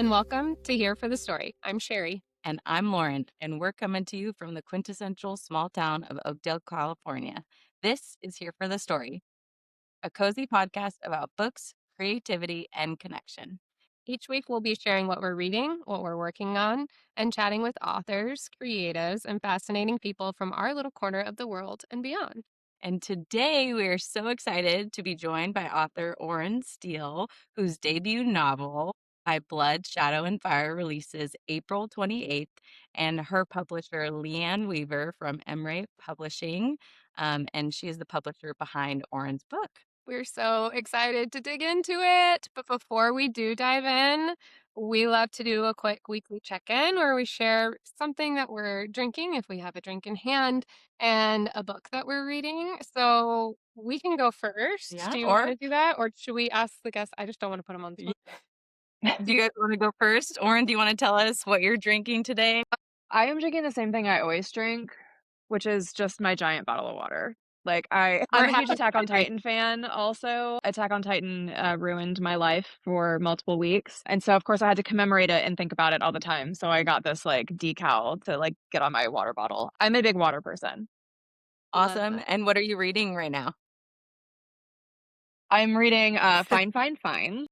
and welcome to Here for the Story. I'm Sherry. And I'm Lauren, and we're coming to you from the quintessential small town of Oakdale, California. This is Here for the Story, a cozy podcast about books, creativity, and connection. Each week, we'll be sharing what we're reading, what we're working on, and chatting with authors, creatives, and fascinating people from our little corner of the world and beyond. And today we are so excited to be joined by author Orin Steele, whose debut novel, By Blood, Shadow, and Fire, releases April 28th, and her publisher, LeAnne Weaver from Emrae Publishing. And she is the publisher behind Orin's book. We're so excited to dig into it. But before we do dive in, we love to do a quick weekly check in where we share something that we're drinking, if we have a drink in hand, and a book that we're reading. So we can go first. Yeah, Do you want or to do that? Or should we ask the guests? I just don't want to put them on the spot. do you guys want to go first? Orin, do you want to tell us what you're drinking today? I am drinking the same thing I always drink, which is just my giant bottle of water. Like I'm We're a huge happy Attack to on hydrate. Titan fan also. Attack on Titan ruined my life for multiple weeks. And so of course I had to commemorate it and think about it all the time. So I got this like decal to like get on my water bottle. I'm a big water person. Love Awesome. that. And what are you reading right now? I'm reading Fine Fine Fine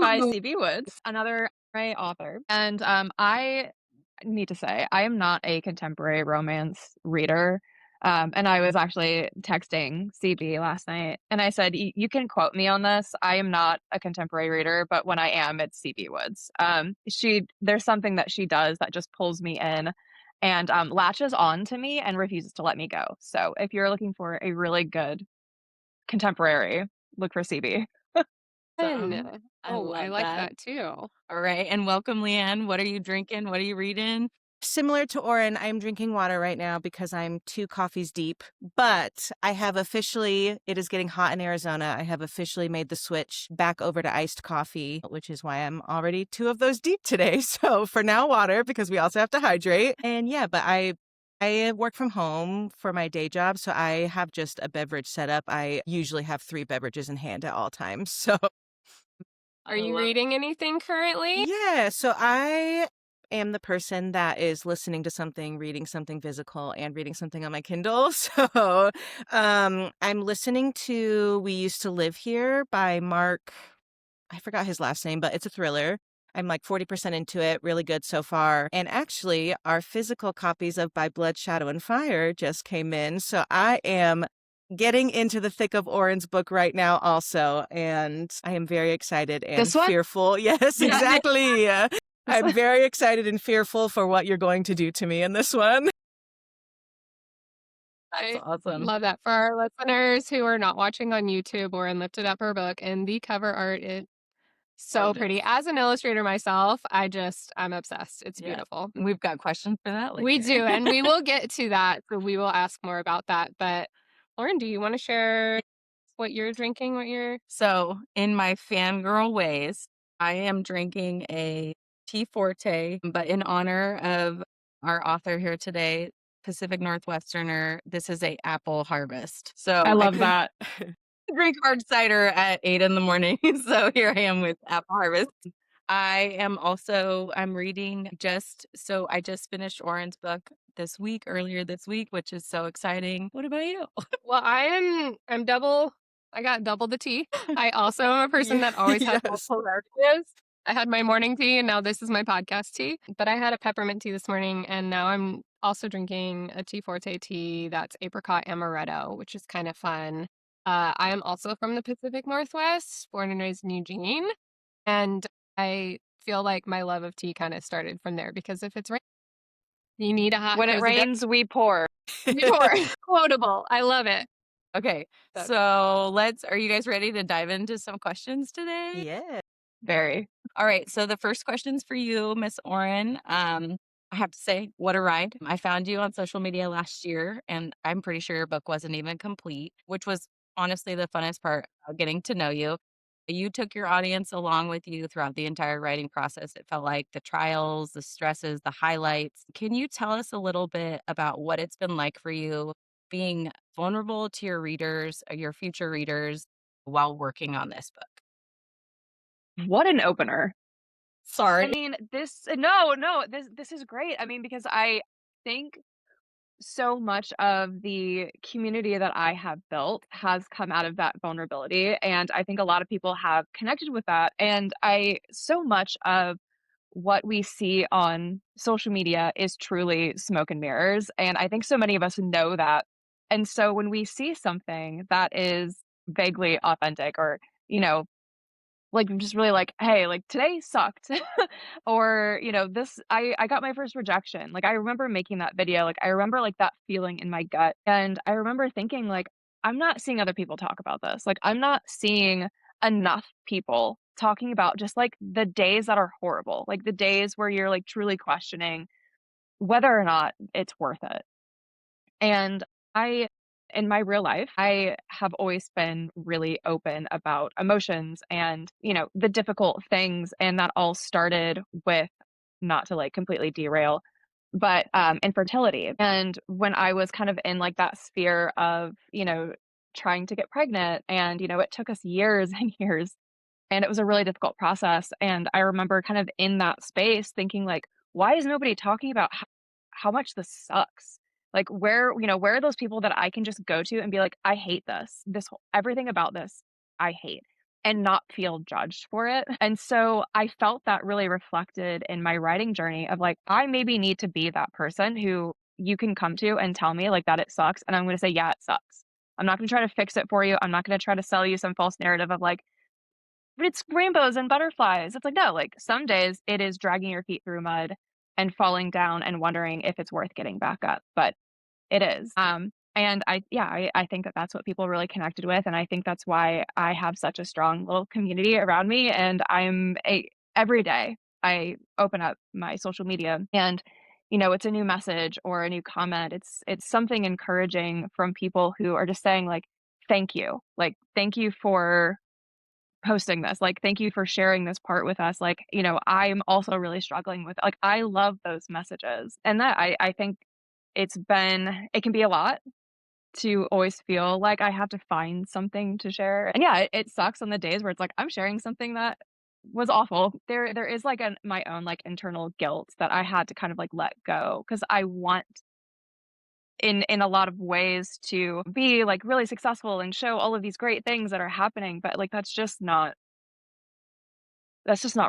by Woo! C.B. Woods, another Ray author. And I need to say, I am not a contemporary romance reader. And I was actually texting CB last night and I said, you can quote me on this. I am not a contemporary reader, but when I am, it's CB Woods. There's something that she does that just pulls me in and latches on to me and refuses to let me go. So if you're looking for a really good contemporary, look for CB. Fun. I Oh, I love like that. that too. All right. And welcome, LeAnne. What are you drinking? What are you reading? Similar to Orin, I'm drinking water right now because I'm 2 coffees deep. But I have officially, it is getting hot in Arizona. I have officially made the switch back over to iced coffee, which is why I'm already 2 of those deep today. So for now, water, because we also have to hydrate. And yeah, but I work from home for my day job, so I have just a beverage set up. I usually have 3 beverages in hand at all times. So Are I you love reading anything currently? yeah, so I am the person that is listening to something, reading something physical, and reading something on my Kindle. So I'm listening to We Used to Live Here by Mark. I forgot his last name, but it's a thriller. I'm like 40% into it, really good so far. And actually, our physical copies of By Blood, Shadow, and Fire just came in. So I am getting into the thick of Orin's book right now also. And I am very excited and This one? fearful. Yes, Yeah. exactly. This I'm one? very excited and fearful for what you're going to do to me in this one. That's I awesome. love that. For our listeners who are not watching on YouTube, Orin lifted up her book and the cover art is so pretty. Gorgeous. As an illustrator myself, I'm obsessed. It's Yeah. beautiful. We've got questions for that We later. do, and we will get to that. So we will ask more about that. But Lauren, do you want to share what you're drinking? What you're So, in my fangirl ways, I am drinking a tea forte, but in honor of our author here today, Pacific Northwesterner, this is a apple harvest. So I I love couldn't that. drink hard cider at 8 in the morning. So here I am with apple harvest. I'm reading I just finished Oren's book earlier this week, which is so exciting. What about you? well, I'm double. I got double the tea. I also am a person Yeah, that always has yes. multiple beverages. I had my morning tea and now this is my podcast tea. But I had a peppermint tea this morning and now I'm also drinking a tea forte tea that's apricot amaretto, which is kind of fun. I am also from the Pacific Northwest, born and raised in Eugene, and I feel like my love of tea kind of started from there because if it's raining, you need a hot When it cozy beverage. rains, we pour. Quotable. I love it. Okay. So So are you guys ready to dive into some questions today? Yeah. Very. All right. So the first question's for you, Miss Oren. I have to say, what a ride. I found you on social media last year, and I'm pretty sure your book wasn't even complete, which was honestly the funnest part of getting to know you. You took your audience along with you throughout the entire writing process. It felt like the trials, the stresses, the highlights. Can you tell us a little bit about what it's been like for you being vulnerable to your readers, your future readers, while working on this book? What an opener. I Sorry. mean, this is great. I mean, because I think so much of the community that I have built has come out of that vulnerability, and I think a lot of people have connected with that, and I so much of what we see on social media is truly smoke and mirrors, and I think so many of us know that, and so when we see something that is vaguely authentic or, you know, like, I'm just really like, "Hey, like, today sucked." Or, "This I got my first rejection." Like, I remember making that video, like, I remember, like, that feeling in my gut, and I remember thinking, like, "I'm not seeing other people talk about this." Like, I'm not seeing enough people talking about just, like, the days that are horrible, like, the days where you're, like, truly questioning whether or not it's worth it. And I in my real life, I have always been really open about emotions and, the difficult things, and that all started with, not to, like, completely derail, but, infertility. And when I was kind of in, like, that sphere of, trying to get pregnant and, it took us years and years, and it was a really difficult process, and I remember kind of in that space thinking like, "Why is nobody talking about how much this sucks?" Like, where are those people that I can just go to and be like, "I hate this. This whole everything about this, I hate," and not feel judged for it. And so I felt that really reflected in my writing journey of like, I maybe need to be that person who you can come to and tell me like that it sucks, and I'm gonna say, "Yeah, it sucks." I'm not gonna try to fix it for you. I'm not gonna try to sell you some false narrative of like, but it's rainbows and butterflies. It's like, no, like some days it is dragging your feet through mud and falling down and wondering if it's worth getting back up, but it is. And I think that that's what people really connected with, and I think that's why I have such a strong little community around me. And every day I open up my social media, and it's a new message or a new comment. It's something encouraging from people who are just saying like thank you for posting this. Like, thank you for sharing this part with us. Like, I'm also really struggling with like I love those messages. And that I think it can be a lot to always feel like I have to find something to share. And yeah, it sucks on the days where it's like I'm sharing something that was awful. There is like my own like internal guilt that I had to kind of like let go because I want in a lot of ways to be like really successful and show all of these great things that are happening, but like that's just not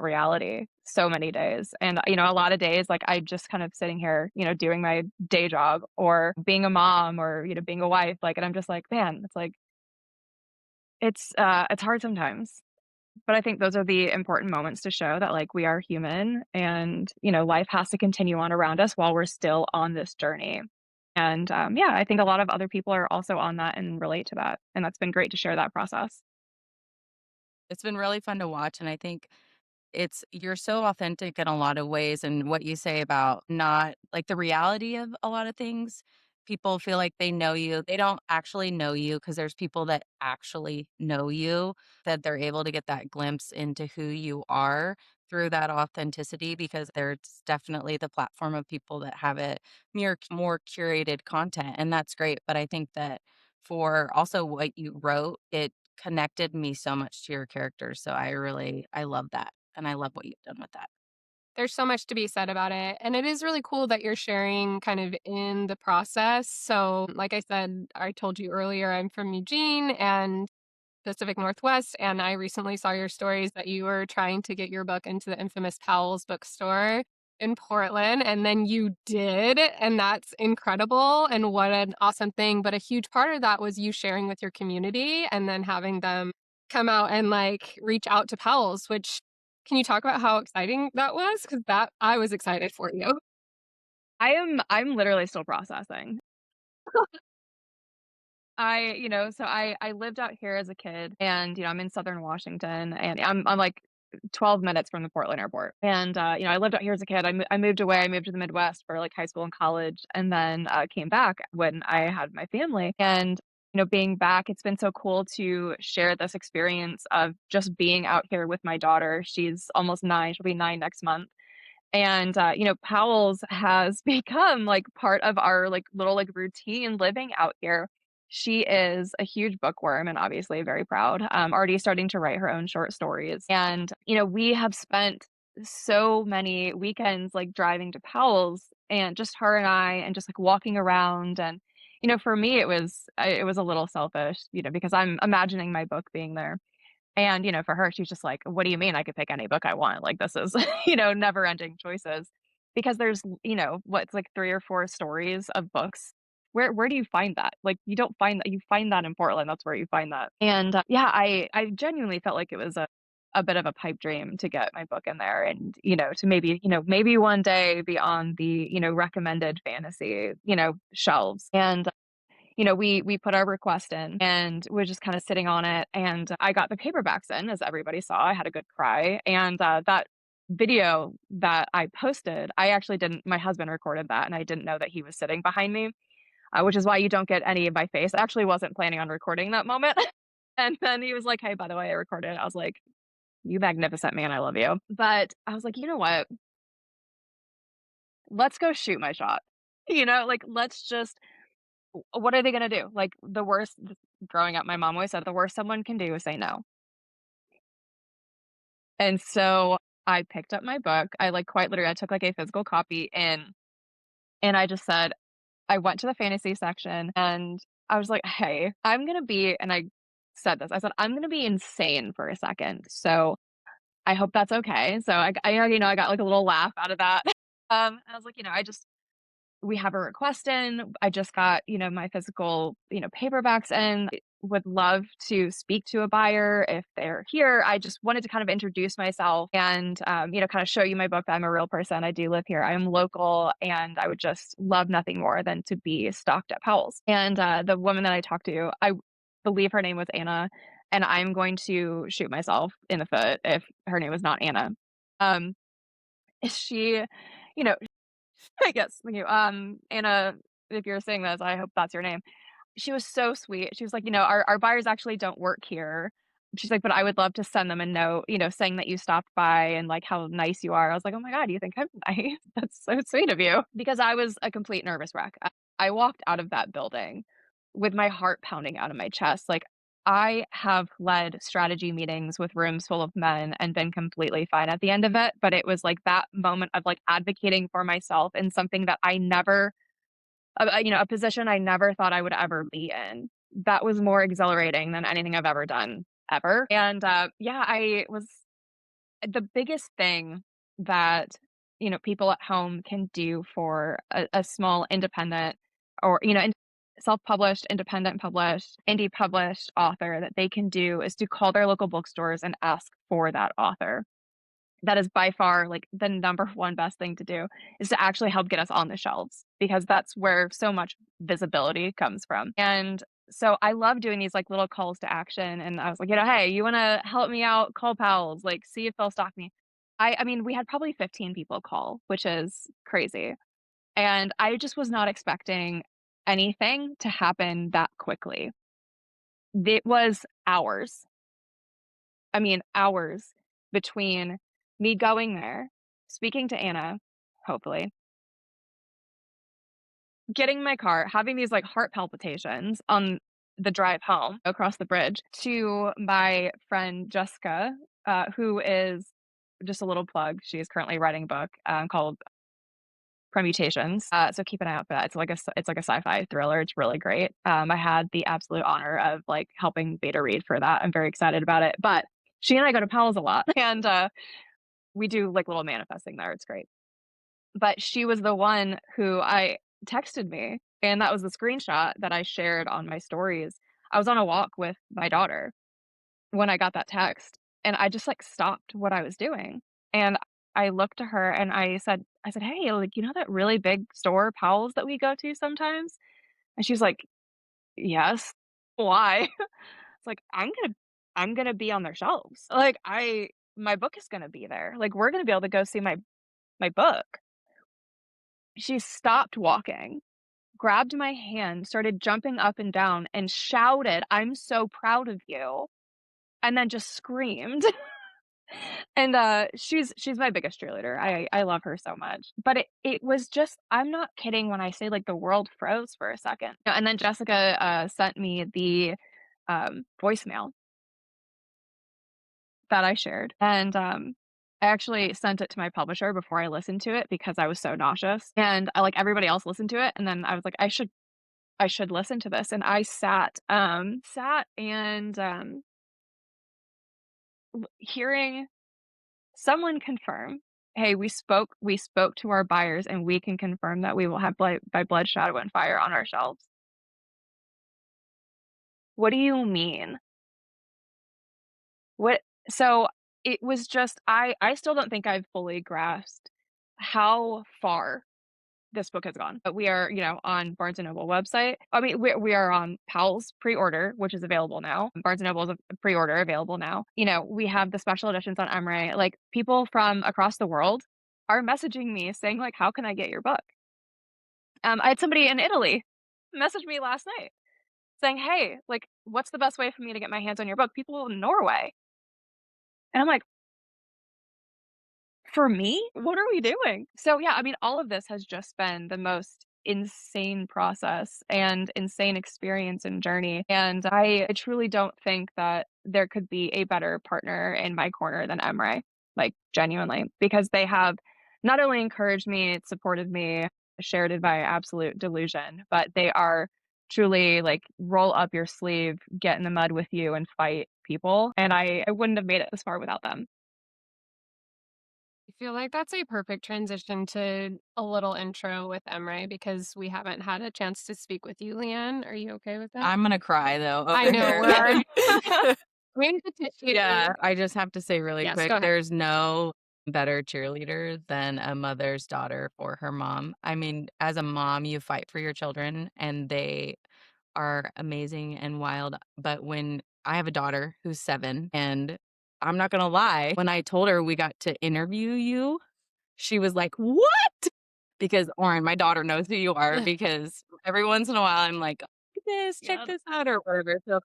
reality so many days. And, a lot of days, like, I just kind of sitting here, doing my day job or being a mom or, being a wife, like, and I'm just like, man, it's like, it's hard sometimes. But I think those are the important moments to show that, like, we are human and, life has to continue on around us while we're still on this journey. And, yeah, I think a lot of other people are also on that and relate to that. And that's been great to share that process. It's been really fun to watch, and I think you're so authentic in a lot of ways, and what you say about not like the reality of a lot of things. People feel like they know you. They don't actually know you because there's people that actually know you, that they're able to get that glimpse into who you are through that authenticity because there's definitely the platform of people that have it more curated content, and that's great. But I think that for also what you wrote, it connected me so much to your characters. So I love that. And I love what you've done with that. There's so much to be said about it, and it is really cool that you're sharing kind of in the process. So, like I said, I told you earlier, I'm from Eugene and Pacific Northwest, and I recently saw your stories that you were trying to get your book into the infamous Powell's bookstore in Portland, and then you did, and that's incredible, and what an awesome thing. But a huge part of that was you sharing with your community and then having them come out and like reach out to Powell's, which can you talk about how exciting that was? Because that I was excited for you. I'm literally still processing. So I lived out here as a kid and, I'm in Southern Washington and I'm like 12 minutes from the Portland airport. And, I lived out here as a kid. I moved away. I moved to the Midwest for like high school and college and then came back when I had my family. And, being back, it's been so cool to share this experience of just being out here with my daughter. She's almost 9. She'll be 9 next month. And, Powell's has become, like, part of our, like, little, like, routine living out here. She is a huge bookworm and obviously very proud, already starting to write her own short stories. And, we have spent so many weekends, like, driving to Powell's and just her and I and just, like, walking around and, for me, it was a little selfish, because I'm imagining my book being there. And, for her, she's just like, "What do you mean I could pick any book I want? Like, this is, never-ending choices." Because there's, what's like 3 or 4 stories of books. Where do you find that? Like, you don't find that. You find that in Portland, that's where you find that. And, yeah, I genuinely felt like it was a bit of a pipe dream to get my book in there and, to maybe one day be on the, recommended fantasy, shelves. And we put our request in and we're just kind of sitting on it. And I got the paperbacks in, as everybody saw. I had a good cry. And that video that I posted, I actually didn't, my husband recorded that and I didn't know that he was sitting behind me, which is why you don't get any of my face. I actually wasn't planning on recording that moment. And then he was like, "Hey, by the way, I recorded it." I was like, "You magnificent man, I love you." But I was like, you know what? Let's go shoot my shot. Like, let's just, what are they gonna do? Like, the worst growing up, my mom always said, "The worst someone can do is say no." And so, I picked up my book. I, like, quite literally I took, like, a physical copy and I just said I went to the fantasy section, and I was like, "Hey, I'm gonna be," and I said this, I said, "I'm gonna be insane for a second, so I hope that's okay." So, I already know I got, like, a little laugh out of that. I was like, "I just we have a request in. I just got, my physical, paperbacks in. I would love to speak to a buyer if they're here. I just wanted to kind of introduce myself and, kind of show you my book that I'm a real person. I do live here. I am local and I would just love nothing more than to be stocked at Powell's." And the woman that I talked to, I believe her name was Anna, and I'm going to shoot myself in the foot if her name was not Anna. Um, she, you know, I guess, thank you. Anna, if you're saying this, I hope that's your name. She was so sweet. She was like, our buyers actually don't work here. She's like, "But I would love to send them a note, saying that you stopped by and like how nice you are." I was like, "Oh my God, you think I'm nice? That's so sweet of you." Because I was a complete nervous wreck. I walked out of that building with my heart pounding out of my chest. Like, I have led strategy meetings with rooms full of men and been completely fine at the end of it. But it was like that moment of like advocating for myself in something that I never, a position I never thought I would ever be in. That was more exhilarating than anything I've ever done ever. And yeah, I was the biggest thing that people at home can do for a small independent or self-published, independent published, indie published author that they can do is to call their local bookstores and ask for that author. That is by far like the number one best thing to do, is to actually help get us on the shelves, because that's where so much visibility comes from. And so I love doing these like little calls to action. And I was like, "Hey, you want to help me out? Call Pals, like see if they'll stock me." I mean, we had probably 15 people call, which is crazy. And I just was not expecting anything to happen that quickly. It was hours. I mean, hours between me going there, speaking to Anna, hopefully, getting in my car, having these like heart palpitations on the drive home across the bridge, to my friend Jessica, who is just a little plug. She is currently writing a book called Permutations. So keep an eye out for that. It's like a sci-fi thriller. It's really great. I had the absolute honor of like helping beta read for that. I'm very excited about it. But she and I go to Powell's a lot, and we do like little manifesting there. It's great. But she was the one who I texted me, and that was the screenshot that I shared on my stories. I was on a walk with my daughter when I got that text, and I just like stopped what I was doing. And I looked to her and I said, "Hey, like, that really big store, Powell's, that we go to sometimes?" And she's like, "Yes." "Why?" It's like, I'm gonna be on their shelves. Like, my book is gonna be there. Like, we're gonna be able to go see my book. She stopped walking, grabbed my hand, started jumping up and down, and shouted, "I'm so proud of you," and then just screamed. And, she's my biggest cheerleader. I love her so much. But it was just, I'm not kidding when I say, like, the world froze for a second. And then Jessica, sent me the, voicemail that I shared, and, I actually sent it to my publisher before I listened to it because I was so nauseous. And I like everybody else listened to it. And then I was like, I should listen to this. And I sat and hearing someone confirm, hey, we spoke to our buyers and we can confirm that we will have by Blood, Shadow, and Fire on our shelves. What do you mean? What so it was just I still don't think I've fully grasped how far this book has gone. But we are, on Barnes& and Noble website. I mean, we are on Powell's pre-order, which is available now. Barnes& and Noble's a pre-order available now. We have the special editions on Emrae. Like, people from across the world are messaging me saying, like, how can I get your book? I had somebody in Italy message me last night saying, hey, like, what's the best way for me to get my hands on your book? People in Norway. And I'm like, for me? What are we doing? So, yeah, I mean, all of this has just been the most insane process and insane experience and journey. And I truly don't think that there could be a better partner in my corner than Emrae, like, genuinely, because they have not only encouraged me, supported me, shared in my absolute delusion, but they are truly like roll up your sleeve, get in the mud with you and fight people. And I wouldn't have made it this far without them. I feel like that's a perfect transition to a little intro with Emrae because we haven't had a chance to speak with you, LeAnne. Are you okay with that? I'm going to cry though. I over know. here. We need the tissue. Yeah, I just have to say really Yes, quick, go ahead. there's no better cheerleader than a mother's daughter for her mom. I mean, as a mom, you fight for your children and they are amazing and wild. But when I have a daughter who's 7, and I'm not gonna lie, when I told her we got to interview you, she was like, "What?" Because Orin, my daughter, knows who you are because every once in a while I'm like, "Look at this, check Yep. this out," or whatever. So,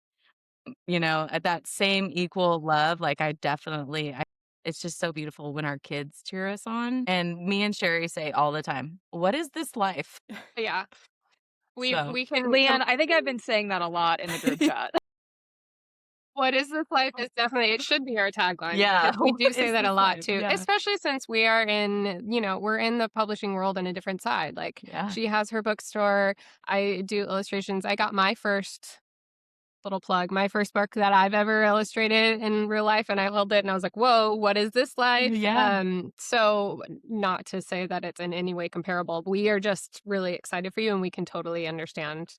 at that same equal love, like it's just so beautiful when our kids cheer us on. And me and Sherry say all the time, "What is this life?" Yeah. We So, we can LeAnne, I think I've been saying that a lot in the group chat. what is this life is definitely it should be our tagline. yeah, Because we do what say is that a this lot life? too, Yeah. especially since we are we're in the publishing world on a different side. Like Yeah. she has her bookstore, I do illustrations. I got my first little plug, my first book that I've ever illustrated in real life, and I held it and I was like, whoa, what is this life? Yeah. So not to say that it's in any way comparable. We are just really excited for you and we can totally understand.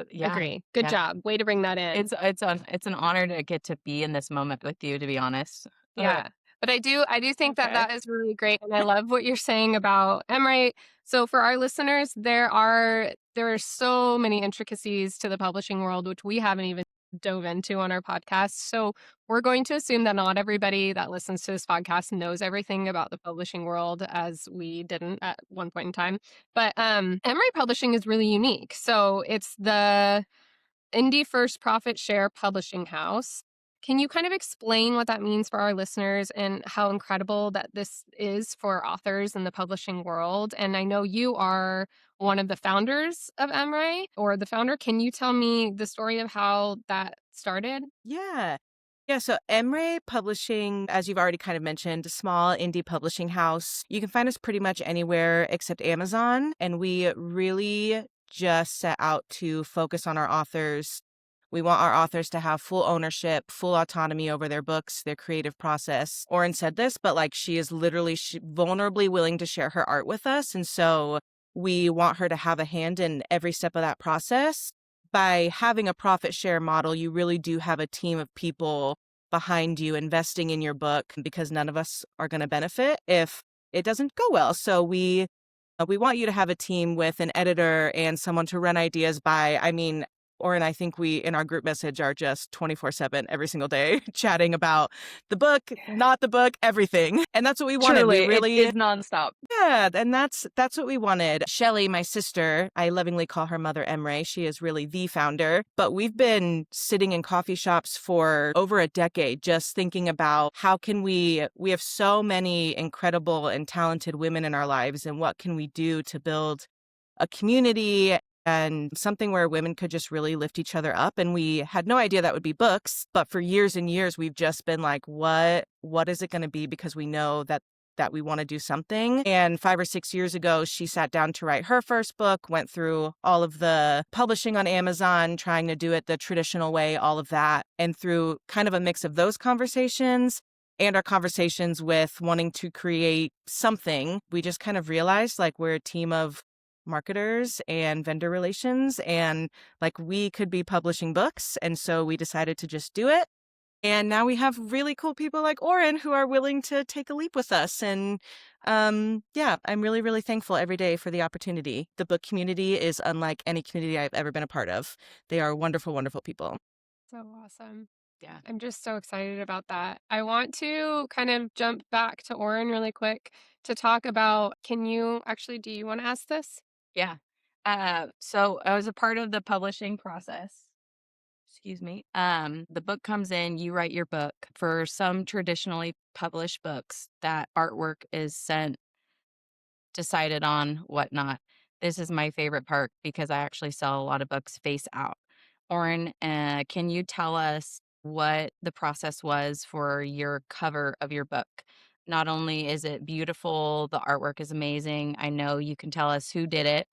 Yeah. Agree. Good Yeah. job. Way to bring that in. It's an honor to get to be in this moment with you, to be honest. Yeah. But I do think that Okay. that is really great, and I love what you're saying about Emrae. So for our listeners, there are so many intricacies to the publishing world which we haven't even dove into on our podcast. So we're going to assume that not everybody that listens to this podcast knows everything about the publishing world, as we didn't at one point in time. But Emrae Publishing is really unique. So it's the Indie First Profit Share Publishing House. Can you kind of explain what that means for our listeners and how incredible that this is for authors in the publishing world? And I know you are one of the founders of Emrae, or the founder. Can you tell me the story of how that started? Yeah. Yeah, so Emrae Publishing, as you've already kind of mentioned, a small indie publishing house. You can find us pretty much anywhere except Amazon, and we really just set out to focus on our authors. We want our authors to have full ownership, full autonomy over their books, their creative process. Orin said this, but like she is literally vulnerably willing to share her art with us, and so we want her to have a hand in every step of that process. By having a profit share model, you really do have a team of people behind you investing in your book because none of us are going to benefit if it doesn't go well. So we want you to have a team with an editor and someone to run ideas by. I mean, Orin, I think we in our group message are just 24/7 every single day chatting about the book, not the book, everything. And that's what we wanted. Truly, We really it's nonstop. yeah, and that's what we wanted. Shelly, my sister, I lovingly call her Mother Emrae. She is really the founder. But we've been sitting in coffee shops for over a decade just thinking about how can we have so many incredible and talented women in our lives, and what can we do to build a community and something where women could just really lift each other up. And we had no idea that would be books, but for years and years, we've just been like, what is it going to be? Because we know that we want to do something. And 5 or 6 years ago, she sat down to write her first book, went through all of the publishing on Amazon, trying to do it the traditional way, all of that. And through kind of a mix of those conversations and our conversations with wanting to create something, we just kind of realized like we're a team of marketers and vendor relations, and like we could be publishing books. And so we decided to just do it. And now we have really cool people like Orin who are willing to take a leap with us. And yeah, I'm really, really thankful every day for the opportunity. The book community is unlike any community I've ever been a part of. They are wonderful, wonderful people. So awesome. Yeah. I'm just so excited about that. I want to kind of jump back to Orin really quick to talk about, do you want to ask this? Yeah. So I was a part of the publishing process. Excuse me. The book comes in, you write your book. For some traditionally published books, that artwork is sent, decided on, whatnot. This is my favorite part because I actually sell a lot of books face out. Orin, can you tell us what the process was for your cover of your book? Not only is it beautiful, the artwork is amazing. I know you can tell us who did it,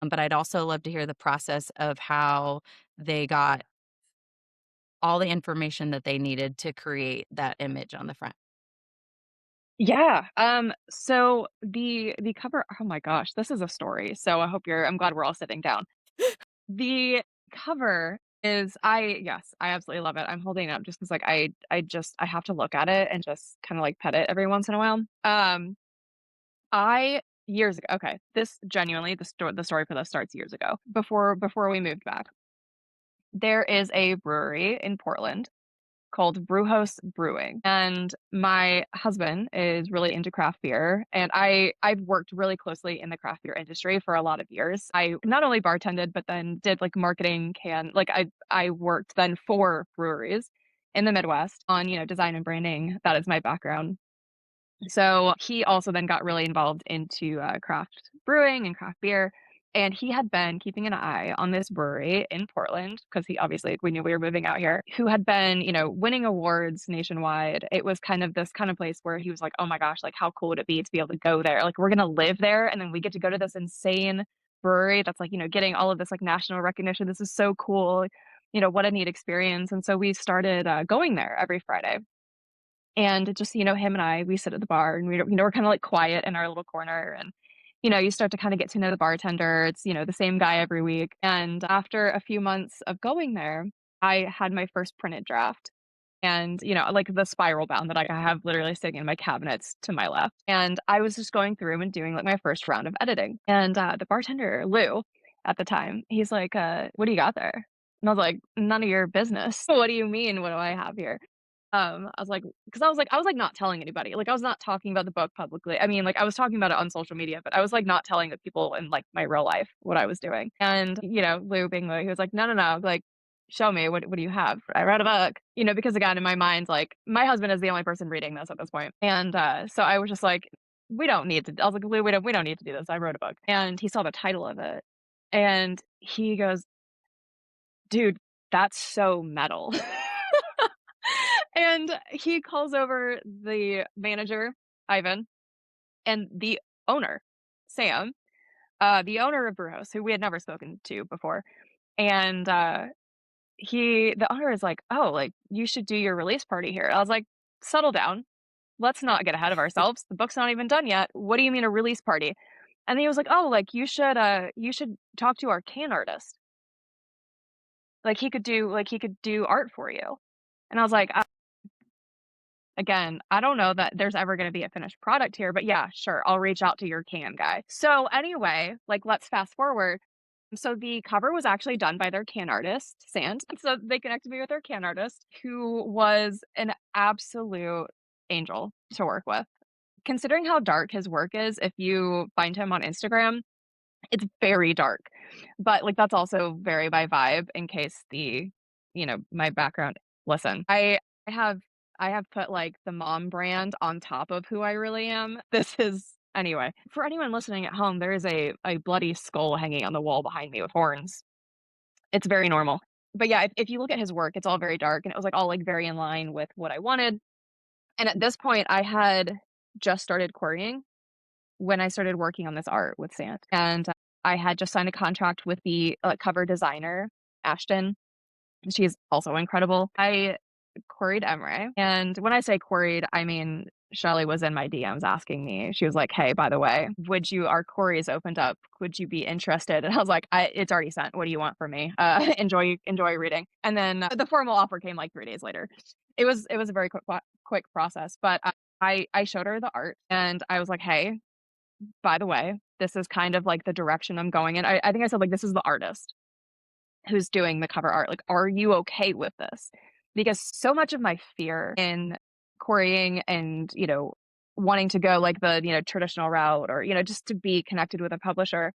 but I'd also love to hear the process of how they got all the information that they needed to create that image on the front. Yeah. So the cover, oh my gosh, this is a story. So I'm glad we're all sitting down. The cover is yes, I absolutely love it. I'm holding it up just 'cause like I have to look at it and just kind of like pet it every once in a while. I years ago, okay, this genuinely the story for this starts years ago before we moved back. There is a brewery in Portland called Brewhouse Brewing. And my husband is really into craft beer. And I've worked really closely in the craft beer industry for a lot of years. I not only bartended, but then did like marketing I worked then for breweries in the Midwest on, design and branding. That is my background. So he also then got really involved into craft brewing and craft beer. And he had been keeping an eye on this brewery in Portland because we knew we were moving out here, who had been, winning awards nationwide. It was kind of this kind of place where he was like, oh my gosh, like how cool would it be to be able to go there? Like we're going to live there and then we get to go to this insane brewery that's like, getting all of this like national recognition. This is so cool. What a neat experience. And so we started going there every Friday. And just, him and we sit at the bar and we're kind of like quiet in our little corner. And, you start to kind of get to know the bartender. It's, the same guy every week. And after a few months of going there, I had my first printed draft and, like the spiral bound that I have literally sitting in my cabinets to my left. And I was just going through and doing like my first round of editing. And the bartender, Lou, at the time, he's like, what do you got there? And I was like, none of your business. What do you mean? What do I have here? I was like, because I was like not telling anybody. Like I was not talking about the book publicly. I mean, like I was talking about it on social media, but I was like not telling the people in like my real life what I was doing. And Lou being like, he was like, no, no, no, like show me what do you have? I read a book, because again in my mind, like my husband is the only person reading this at this point, and so I was just like, we don't need to. I was like, Lou, we don't need to do this. I wrote a book, and he saw the title of it, and he goes, dude, that's so metal. And he calls over the manager, Ivan, and the owner, Sam, the owner of Brewhouse, who we had never spoken to before. And the owner is like, oh, like you should do your release party here. I was like, settle down. Let's not get ahead of ourselves. The book's not even done yet. What do you mean a release party? And he was like, oh, like you should talk to our can artist. Like he could do art for you. And I was like, again, I don't know that there's ever going to be a finished product here, but yeah, sure, I'll reach out to your can guy. So anyway, like let's fast forward. So the cover was actually done by their can artist, Sand. And so they connected me with their can artist, who was an absolute angel to work with. Considering how dark his work is, if you find him on Instagram, it's very dark. But like that's also very by vibe in case my background. Listen, I have I have put like the mom brand on top of who I really am. This is Anyway, for anyone listening at home, there is a bloody skull hanging on the wall behind me with horns. It's very normal. But yeah, if you look at his work, it's all very dark, and it was, like, all, like, very in line with what I wanted. And at this point, I had just started quarrying when I started working on this art with Sant, and I had just signed a contract with the, cover designer, Ashton. She's also incredible. I queried Emrae, and when I say queried, I mean Shelly was in my DMs asking me. She was like, "Hey, by the way, would you our queries opened up? Would you be interested?" And I was like, "It's already sent. What do you want from me? Enjoy reading." And then the formal offer came like 3 days later. It was a very quick process, but I showed her the art, and I was like, "Hey, by the way, this is kind of like the direction I'm going in." I think I said, like, "This is the artist who's doing the cover art. Like, are you okay with this?" Because so much of my fear in querying and, wanting to go like the, traditional route or, just to be connected with a publisher,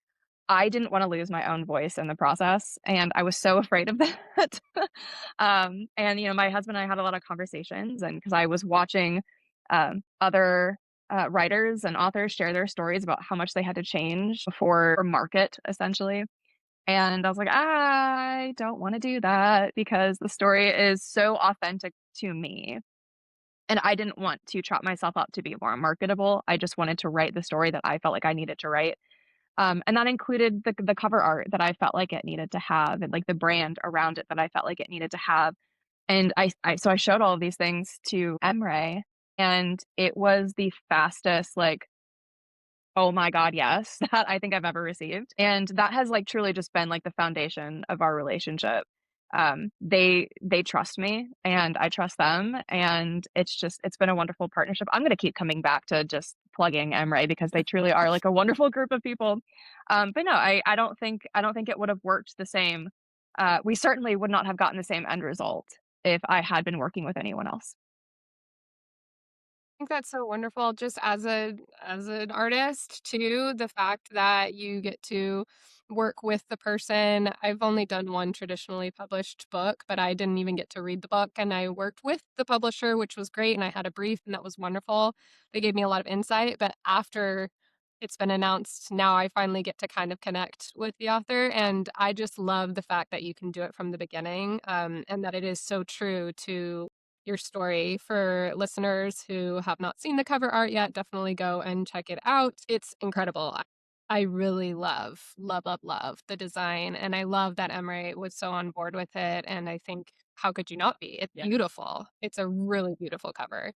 I didn't want to lose my own voice in the process. And I was so afraid of that. And, my husband and I had a lot of conversations, and because I was watching other writers and authors share their stories about how much they had to change before market, essentially. And I was like, I don't want to do that because the story is so authentic to me. And I didn't want to chop myself up to be more marketable. I just wanted to write the story that I felt like I needed to write. And that included the cover art that I felt like it needed to have, and like the brand around it that I felt like it needed to have. And so I showed all of these things to Emrae, and it was the fastest, like, oh my god, yes, that I think I've ever received, and that has, like, truly just been, like, the foundation of our relationship. They trust me, and I trust them, and it's been a wonderful partnership. I'm gonna keep coming back to just plugging Emrae because they truly are, like, a wonderful group of people. But no, I don't think it would have worked the same. We certainly would not have gotten the same end result if I had been working with anyone else. Think that's so wonderful just as an artist too, the fact that you get to work with the person. I've only done one traditionally published book, but I didn't even get to read the book, and I worked with the publisher, which was great, and I had a brief, and that was wonderful. They gave me a lot of insight, but after it's been announced, now I finally get to kind of connect with the author, and I just love the fact that you can do it from the beginning, and that it is so true to your story. For listeners who have not seen the cover art yet, definitely go and check it out. It's incredible. I really love the design, and I love that Emrae was so on board with it. And I think, how could you not be? It's Yeah. beautiful. It's a really beautiful cover.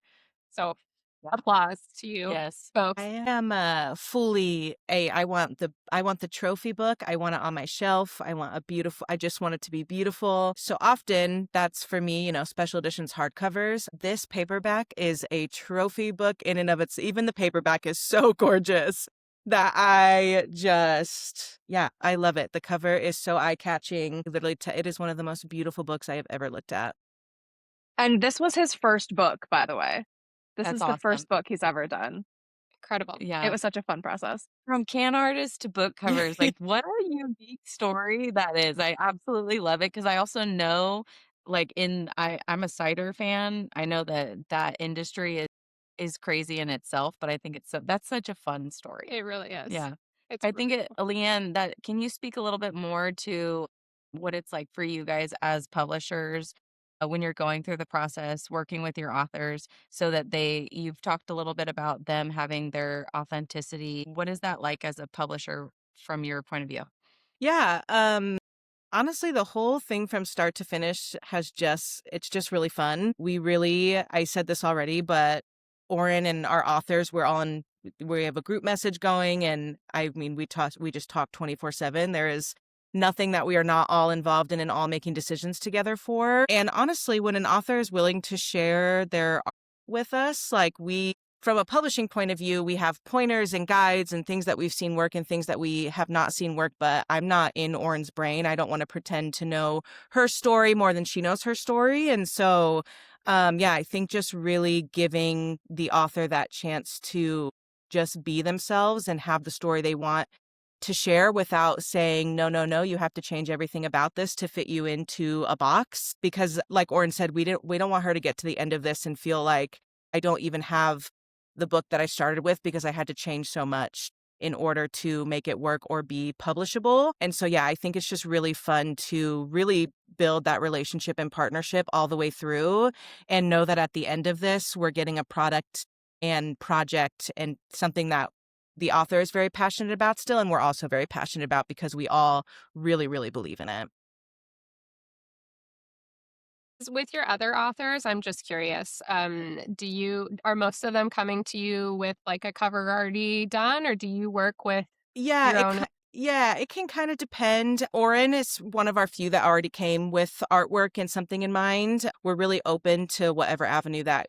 So Yeah. applause to you Yes. I folks. am fully I want the trophy book. I want it on my shelf. I just want it to be beautiful. So often that's for me, special editions hardcovers. This paperback is a trophy book in and of its. Even the paperback is so gorgeous that I love it. The cover is so eye-catching. Literally, it is one of the most beautiful books I have ever looked at. And this was his first book, by the way. This That's is the awesome. first book he's ever done. Incredible. It Yeah. was such a fun process. From can artist to book covers, like, what a unique story that is. I absolutely love it because I also know, like, I'm a cider fan. I know that that industry is crazy in itself, but I think that's such a fun story. It really is. Yeah. It's I think LeAnne, that can you speak a little bit more to what it's like for you guys as publishers when you're going through the process, working with your authors so that you've talked a little bit about them having their authenticity. What is that like as a publisher from your point of view? Yeah. Honestly, the whole thing from start to finish it's just really fun. I said this already, but Orin and our authors, we have a group message going, and I mean, we just talk 24/7. There is nothing that we are not all involved in and all making decisions together for. And honestly, when an author is willing to share their art with us, like from a publishing point of view, we have pointers and guides and things that we've seen work and things that we have not seen work, but I'm not in Orin's brain. I don't want to pretend to know her story more than she knows her story. And so, I think just really giving the author that chance to just be themselves and have the story they want to share without saying, no, no, no, you have to change everything about this to fit you into a box. Because like Orin said, we don't want her to get to the end of this and feel like I don't even have the book that I started with because I had to change so much in order to make it work or be publishable. And so, yeah, I think it's just really fun to really build that relationship and partnership all the way through and know that at the end of this, we're getting a product and project and something that the author is very passionate about still, and we're also very passionate about because we all really, really believe in it. With your other authors, I'm just curious, are most of them coming to you with, like, a cover already done, or do you work with Yeah, your own? it can kind of depend. Orin is one of our few that already came with artwork and something in mind. We're really open to whatever avenue that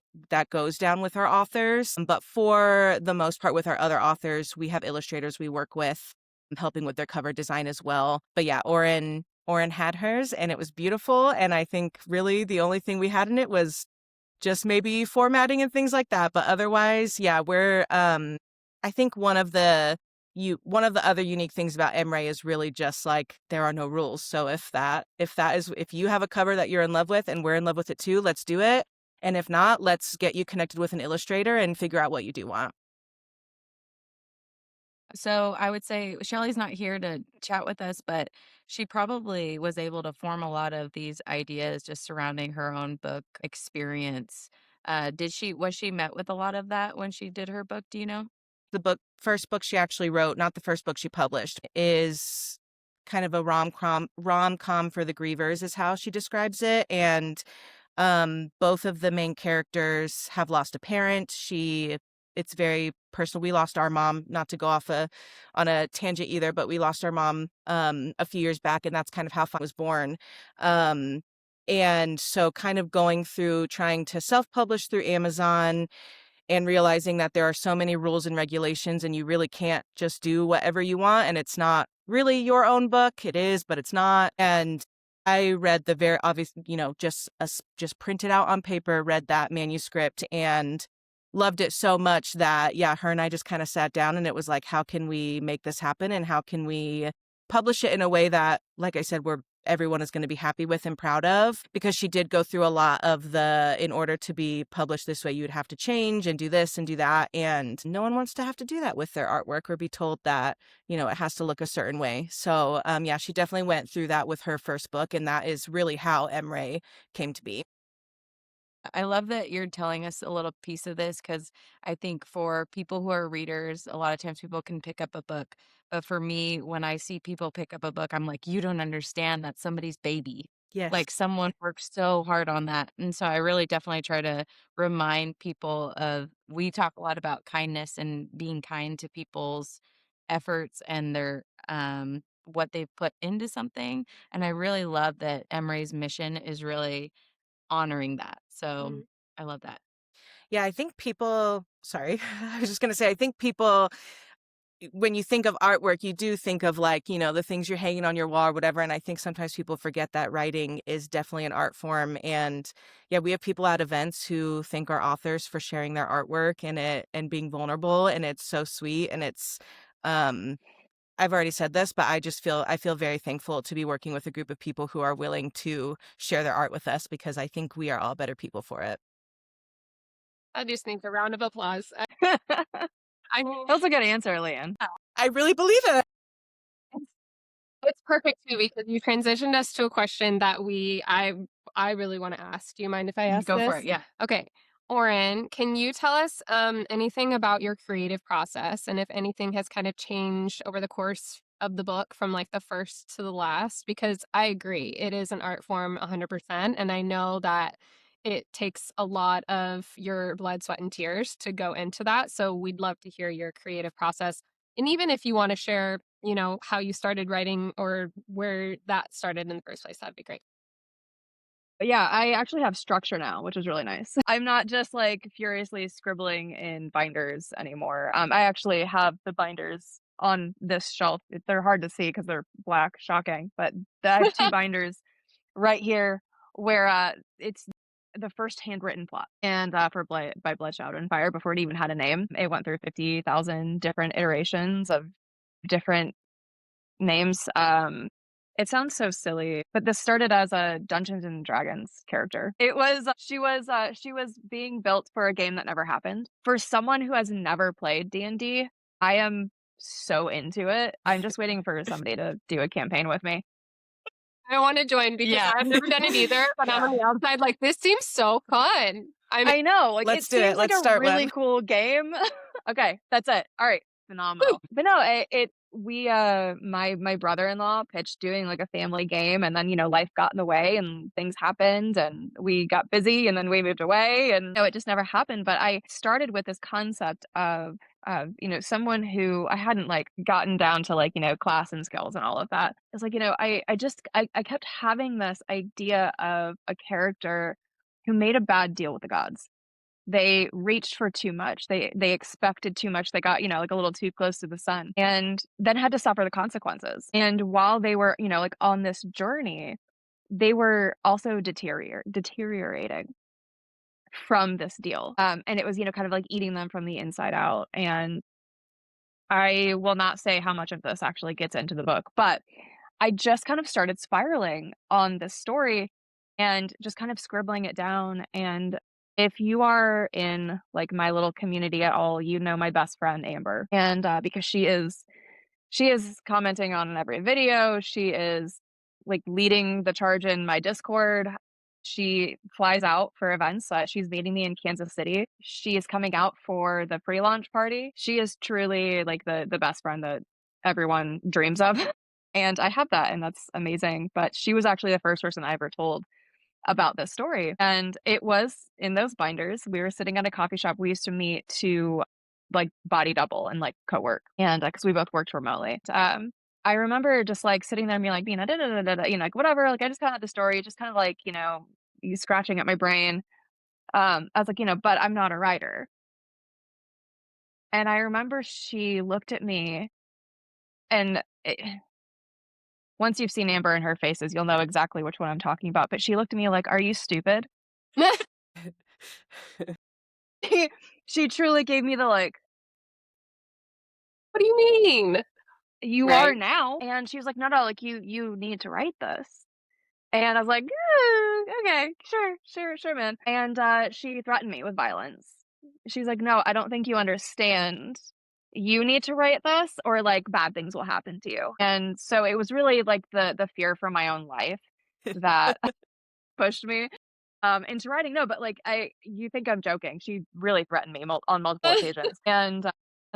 goes down with our authors. But for the most part, with our other authors, we have illustrators we work with, helping with their cover design as well. But yeah, Orin had hers, and it was beautiful. And I think really the only thing we had in it was just maybe formatting and things like that. But otherwise, yeah, we're I think one of the other unique things about Emrae is really just like there are no rules. So if you have a cover that you're in love with and we're in love with it too, let's do it. And if not, let's get you connected with an illustrator and figure out what you do want. So I would say Shelly's not here to chat with us, but she probably was able to form a lot of these ideas just surrounding her own book experience. Was she met with a lot of that when she did her book? Do you know? The first book she actually wrote, not the first book she published, is kind of a rom com for the grievers is how she describes it. And both of the main characters have lost a parent. It's very personal. We lost our mom, not to go on a tangent either, but we lost our mom a few years back, and that's kind of how Fun was born. Um and so kind of going through trying to self-publish through Amazon and realizing that there are so many rules and regulations and you really can't just do whatever you want, and it's not really your own book. It is, but it's not. And I read the very obvious, just printed out on paper, read that manuscript and loved it so much that, yeah, her and I just kind of sat down and it was like, how can we make this happen? And how can we publish it in a way that, like I said, everyone is going to be happy with and proud of? Because she did go through a lot of in order to be published this way, you would have to change and do this and do that. And no one wants to have to do that with their artwork or be told that, it has to look a certain way. So, yeah, she definitely went through that with her first book. And that is really how Emrae came to be. I love that you're telling us a little piece of this because I think for people who are readers, a lot of times people can pick up a book. But for me, when I see people pick up a book, I'm like, you don't understand that's somebody's baby. Yes. Like someone worked so hard on that. And so I really definitely try to remind people we talk a lot about kindness and being kind to people's efforts and what they've put into something. And I really love that Emrae's mission is really honoring that. So, Mhm. I love that. Yeah, I think sorry, I was just going to say, I think people, when you think of artwork, you do think of like, the things you're hanging on your wall or whatever. And I think sometimes people forget that writing is definitely an art form. And yeah, we have people at events who thank our authors for sharing their artwork and being vulnerable. And it's so sweet. And um, I've already said this, but I feel very thankful to be working with a group of people who are willing to share their art with us because I think we are all better people for it. I just need a round of applause. I mean, That was a good answer, LeAnne. I really believe it. it's perfect too because you transitioned us to a question that I really want to ask. Do you mind if I ask Go for this? it. Yeah. Okay. Orin, can you tell us anything about your creative process and if anything has kind of changed over the course of the book from like the first to the last? Because I agree, it is an art form 100%. And I know that it takes a lot of your blood, sweat, and tears to go into that. So we'd love to hear your creative process. And even if you want to share, how you started writing or where that started in the first place, that'd be great. But yeah, I actually have structure now, which is really nice. I'm not just like furiously scribbling in binders anymore. I actually have the binders on this shelf. They're hard to see because they're black, shocking. But I have two binders right here where it's the first handwritten plot and by Blood, Shadow, and Fire before it even had a name. It went through 50,000 different iterations of different names. It sounds so silly, but this started as a Dungeons and Dragons character. It was she was being built for a game that never happened. For someone who has never played D&D, I am so into it. I'm just waiting for somebody to do a campaign with me. I want to join because Yeah. I've never done it either, but I'm on the outside like, this seems so fun. I know, like, Let's it do it. seems like Let's a start really one. cool game. Okay, that's it. All right, phenomenal. But no, my brother-in-law pitched doing like a family game, and then, life got in the way and things happened and we got busy and then we moved away and no, it just never happened. But I started with this concept of, someone who I hadn't like gotten down to like, class and skills and all of that. It's like, I kept having this idea of a character who made a bad deal with the gods. They reached for too much. They expected too much. They got, like a little too close to the sun and then had to suffer the consequences. And while they were, like on this journey, they were also deteriorating from this deal. And it was, kind of like eating them from the inside out. And I will not say how much of this actually gets into the book, but I just kind of started spiraling on this story and just kind of scribbling it down. And if you are in like my little community at all, you know my best friend Amber, and because she is commenting on every video, she is like leading the charge in my Discord. She flies out for events. She's meeting me in Kansas City. She is coming out for the pre-launch party. She is truly like the best friend that everyone dreams of. And I have that, and that's amazing. But she was actually the first person I ever told about this story. And it was in those binders. We were sitting at a coffee shop. We used to meet to like body double and like co-work. And because we both worked remotely. I remember just like sitting there and being like, da, da, da, da, da, like whatever. Like I just kind of had the story, just kind of like, you scratching at my brain. I was like, but I'm not a writer. And I remember she looked at me and once you've seen Amber in her faces, you'll know exactly which one I'm talking about. But she looked at me like, "Are you stupid?" What She truly gave me the like, do you mean? "You are Right? now." And she was like, "No, no, like you need to write this." And I was like, okay, sure, man." And she threatened me with violence. She's like, "No, I don't think you understand. You need to write this, or like bad things will happen to you." And so it was really like the fear for my own life that pushed me into writing. No, but like you think I'm joking. She really threatened me on multiple occasions. And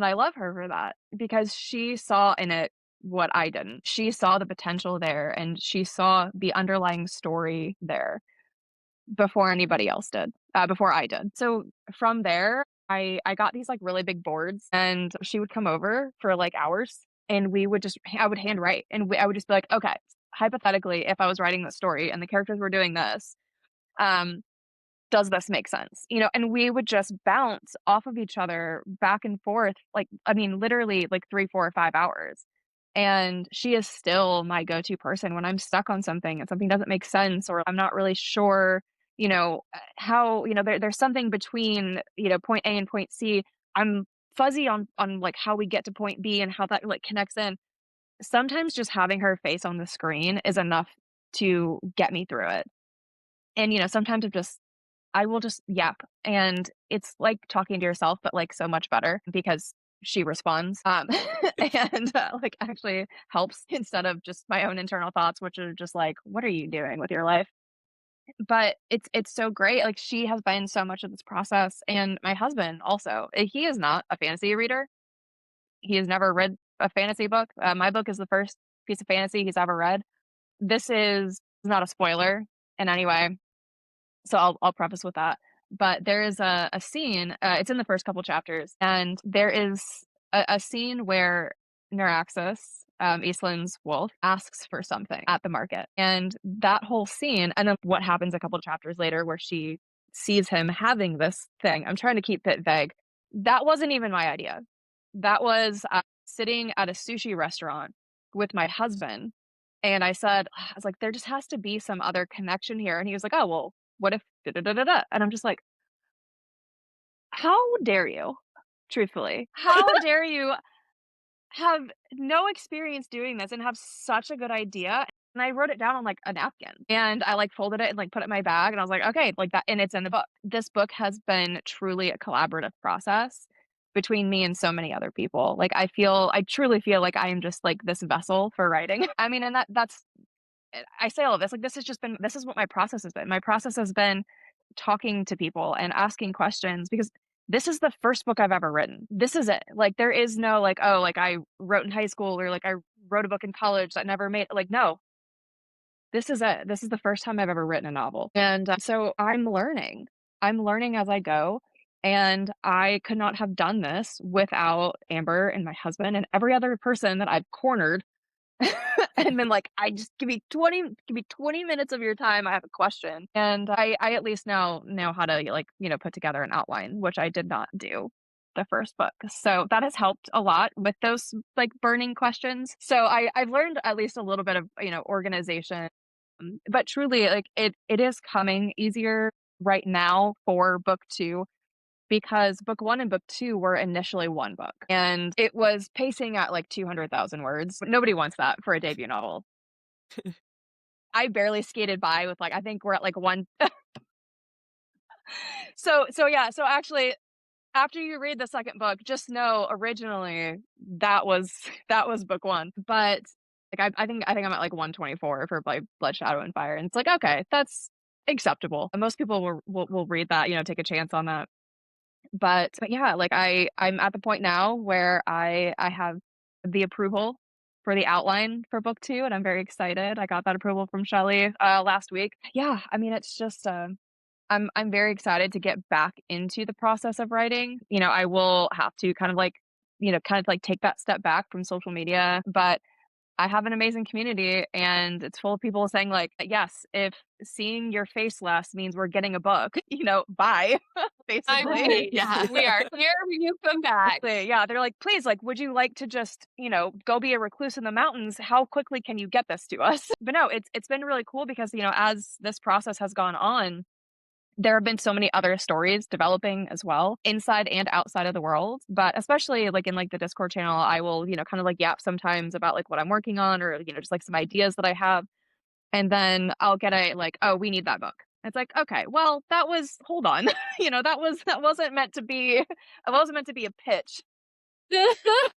I love her for that because she saw in it what I didn't. She saw the potential there and she saw the underlying story there before anybody else did, before I did. So from there, I got these like really big boards and she would come over for like hours and I would handwrite and I would just be like, okay, hypothetically, if I was writing this story and the characters were doing this, um, does this make sense? And we would just bounce off of each other back and forth, like, I mean, literally like 3, 4, or 5 hours. And she is still my go-to person when I'm stuck on something and something doesn't make sense, or I'm not really sure, how, there's something between, point A and point C. I'm fuzzy on like how we get to point B and how that like connects in. Sometimes just having her face on the screen is enough to get me through it. And, sometimes I will just yap, and it's like talking to yourself, but, like, so much better because she responds, and, like, actually helps instead of just my own internal thoughts, which are just like, "What are you doing with your life?" But it's so great, like, she has been so much of this process, and my husband also. He is not a fantasy reader. He has never read a fantasy book. My book is the first piece of fantasy he's ever read. This is not a spoiler in any way. So I'll preface with that. But there is a scene, it's in the first couple chapters, and there is a scene where Neuraxis, Eastland's wolf, asks for something at the market. And that whole scene, and then what happens a couple chapters later where she sees him having this thing. I'm trying to keep it vague. That wasn't even my idea. That was sitting at a sushi restaurant with my husband. And I was like, there just has to be some other connection here. And he was like, oh, well, what if da da da da da? And I'm just like, how dare you? Truthfully, how dare you have no experience doing this and have such a good idea And I wrote it down on like a napkin and I like folded it and like put it in my bag. And I was like, okay, like that. And it's in the book. This book has been truly a collaborative process between me and so many other people. Like I truly feel like I am just like this vessel for writing. I mean, and that's, I say all of this, like this is what my process has been. My process has been talking to people and asking questions because this is the first book I've ever written. This is it. Like there is no like, oh, like I wrote in high school or like I wrote a book in college that never made, like, no, this is it. This is the first time I've ever written a novel. And so I'm learning. I'm learning as I go. And I could not have done this without Amber and my husband and every other person that I've cornered and been like, I just give me 20 minutes of your time. I have a question. And I at least now know how to like, put together an outline, which I did not do the first book. So that has helped a lot with those like burning questions. So I've learned at least a little bit of, organization. But truly like it is coming easier right now for book two because book one and book two were initially one book and it was pacing at like 200,000 words. Nobody wants that for a debut novel. I barely skated by with like, I think we're at like one. So yeah. So actually, after you read the second book, just know originally that was book one. But like, I think I'm at like 124 for like Blood, Shadow, and Fire. And it's like, okay, that's acceptable. And most people will read that, take a chance on that. But yeah, like I'm at the point now where I have the approval for the outline for book two, and I'm very excited. I got that approval from Shelley last week. Yeah, I mean it's just I'm very excited to get back into the process of writing. I will have to kind of like take that step back from social media, but I have an amazing community and it's full of people saying like, yes, if seeing your face less means we're getting a book, bye, I basically. mean, Yeah. we are here when you come back. Yeah, they're like, please, like, would you like to just, go be a recluse in the mountains? How quickly can you get this to us? But no, it's been really cool because, as this process has gone on, there have been so many other stories developing as well, inside and outside of the world. But especially like in like the Discord channel, I will, kind of like yap sometimes about like what I'm working on or, just like some ideas that I have. And then I'll get a like, oh, we need that book. It's like, okay, well, hold on. That wasn't meant to be, it wasn't meant to be a pitch.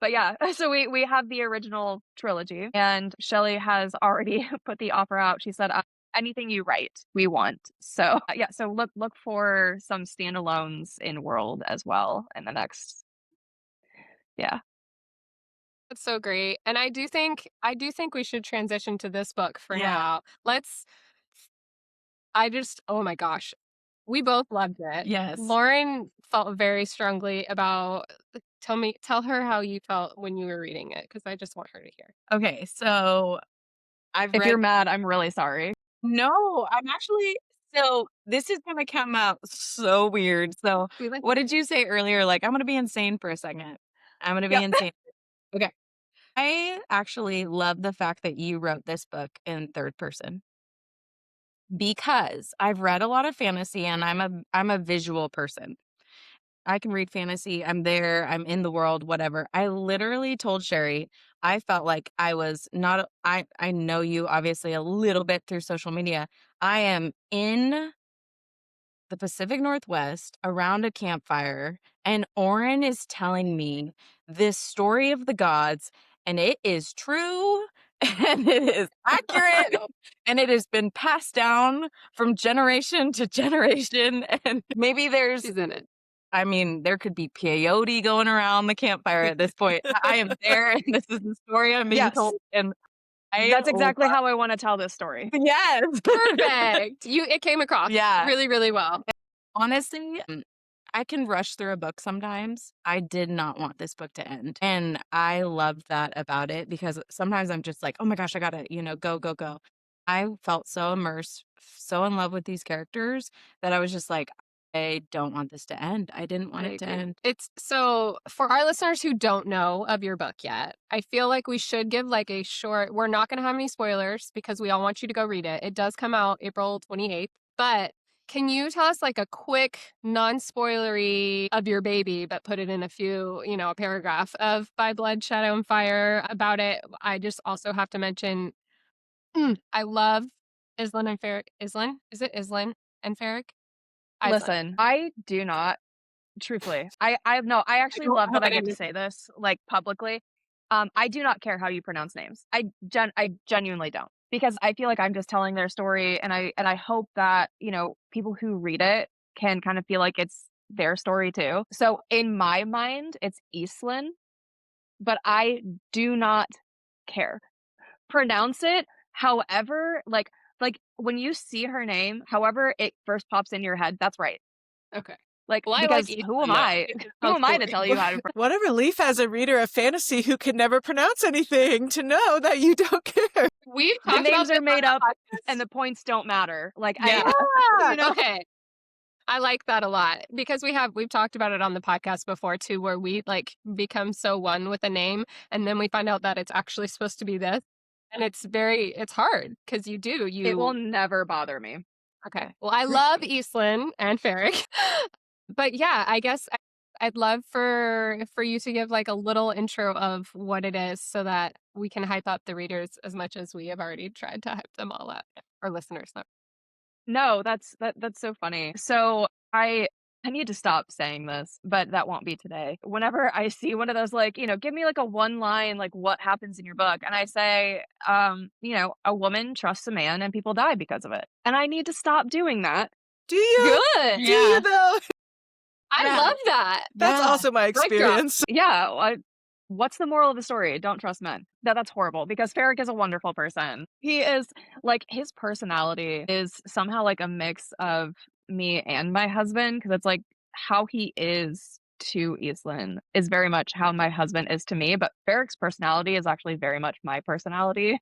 But yeah, so we have the original trilogy and Shelley has already put the offer out. She said, anything you write, we want. So yeah, so look for some standalones in world as well in the next, yeah. That's so great. And I do think we should transition to this book for Yeah. now. Oh my gosh. We both loved it. Yes. Lauren felt very strongly about tell her how you felt when you were reading it because I just want her to hear. Okay. So I've If read. you're mad, I'm really sorry. No, I'm actually. So this is going to come out so weird. So We like what did you say earlier? Like, I'm going to be insane for a second. I'm going to be Yep. insane. Okay. I actually love the fact that you wrote this book in third person because I've read a lot of fantasy and I'm a visual person. I can read fantasy. I'm there. I'm in the world, whatever. I literally told Sherry, I felt like I was not, I know you obviously a little bit through social media. I am in the Pacific Northwest around a campfire, and Orin is telling me this story of the gods, and it is true, and it is accurate, and it has been passed down from generation to generation. And maybe there's, she's in it. I mean, there could be peyote going around the campfire at this point. I am there, and this is the story I'm being Yes. told, and That's exactly how I want to tell this story. yes, Perfect. It came across Yeah. really, really well. Honestly, I can rush through a book sometimes. I did not want this book to end. And I loved that about it because sometimes I'm just like, oh my gosh, I gotta, go, go, go. I felt so immersed, so in love with these characters that I was just like, I don't want this to end. I didn't want I it to agree. end. It's so for our listeners who don't know of your book yet, I feel like we should give like a short, we're not going to have any spoilers because we all want you to go read it. It does come out April 28th, but can you tell us like a quick non-spoilery of your baby, but put it in a paragraph of By Blood, Shadow, and Fire about it? I just also have to mention I love Islan and Ferric. Islan? Is it Islan and Ferric? Islan. Listen, I do not, truthfully, I actually don't love that hope I I get to didn't. say this, like, publicly. I do not care how you pronounce names. I genuinely don't, because I feel like I'm just telling their story, and I hope that, people who read it can kind of feel like it's their story too. So in my mind, it's Eastland, but I do not care. Pronounce it however, like when you see her name, however it first pops in your head, that's right. Okay. Like, Well, I like because who am Islan. I? It Who sounds am I to cool. tell you how to What a relief as a reader of fantasy who can never pronounce anything to know that you don't care. We've the talked about names this are on made the up podcast. and the points don't matter. Like, Yeah. I Okay. I like that a lot because we've talked about it on the podcast before too, where we like become so one with a name and then we find out that it's actually supposed to be this. And it's hard because it will never bother me. Okay. Well, I love Eastland and Ferric. But yeah, I guess I'd love for you to give like a little intro of what it is so that we can hype up the readers as much as we have already tried to hype them all up, or listeners. No, that's so funny. So I need to stop saying this, but that won't be today. Whenever I see one of those, like, give me like a one line, like what happens in your book, and I say, a woman trusts a man and people die because of it, and I need to stop doing that. Do you? Good. Do you though? I Yeah. love that. That's Yeah. also my experience. Yeah. What's the moral of the story? Don't trust men. That's horrible, because Ferric is a wonderful person. He is, like, his personality is somehow like a mix of me and my husband, because it's like how he is to Eastland is very much how my husband is to me, but Ferric's personality is actually very much my personality.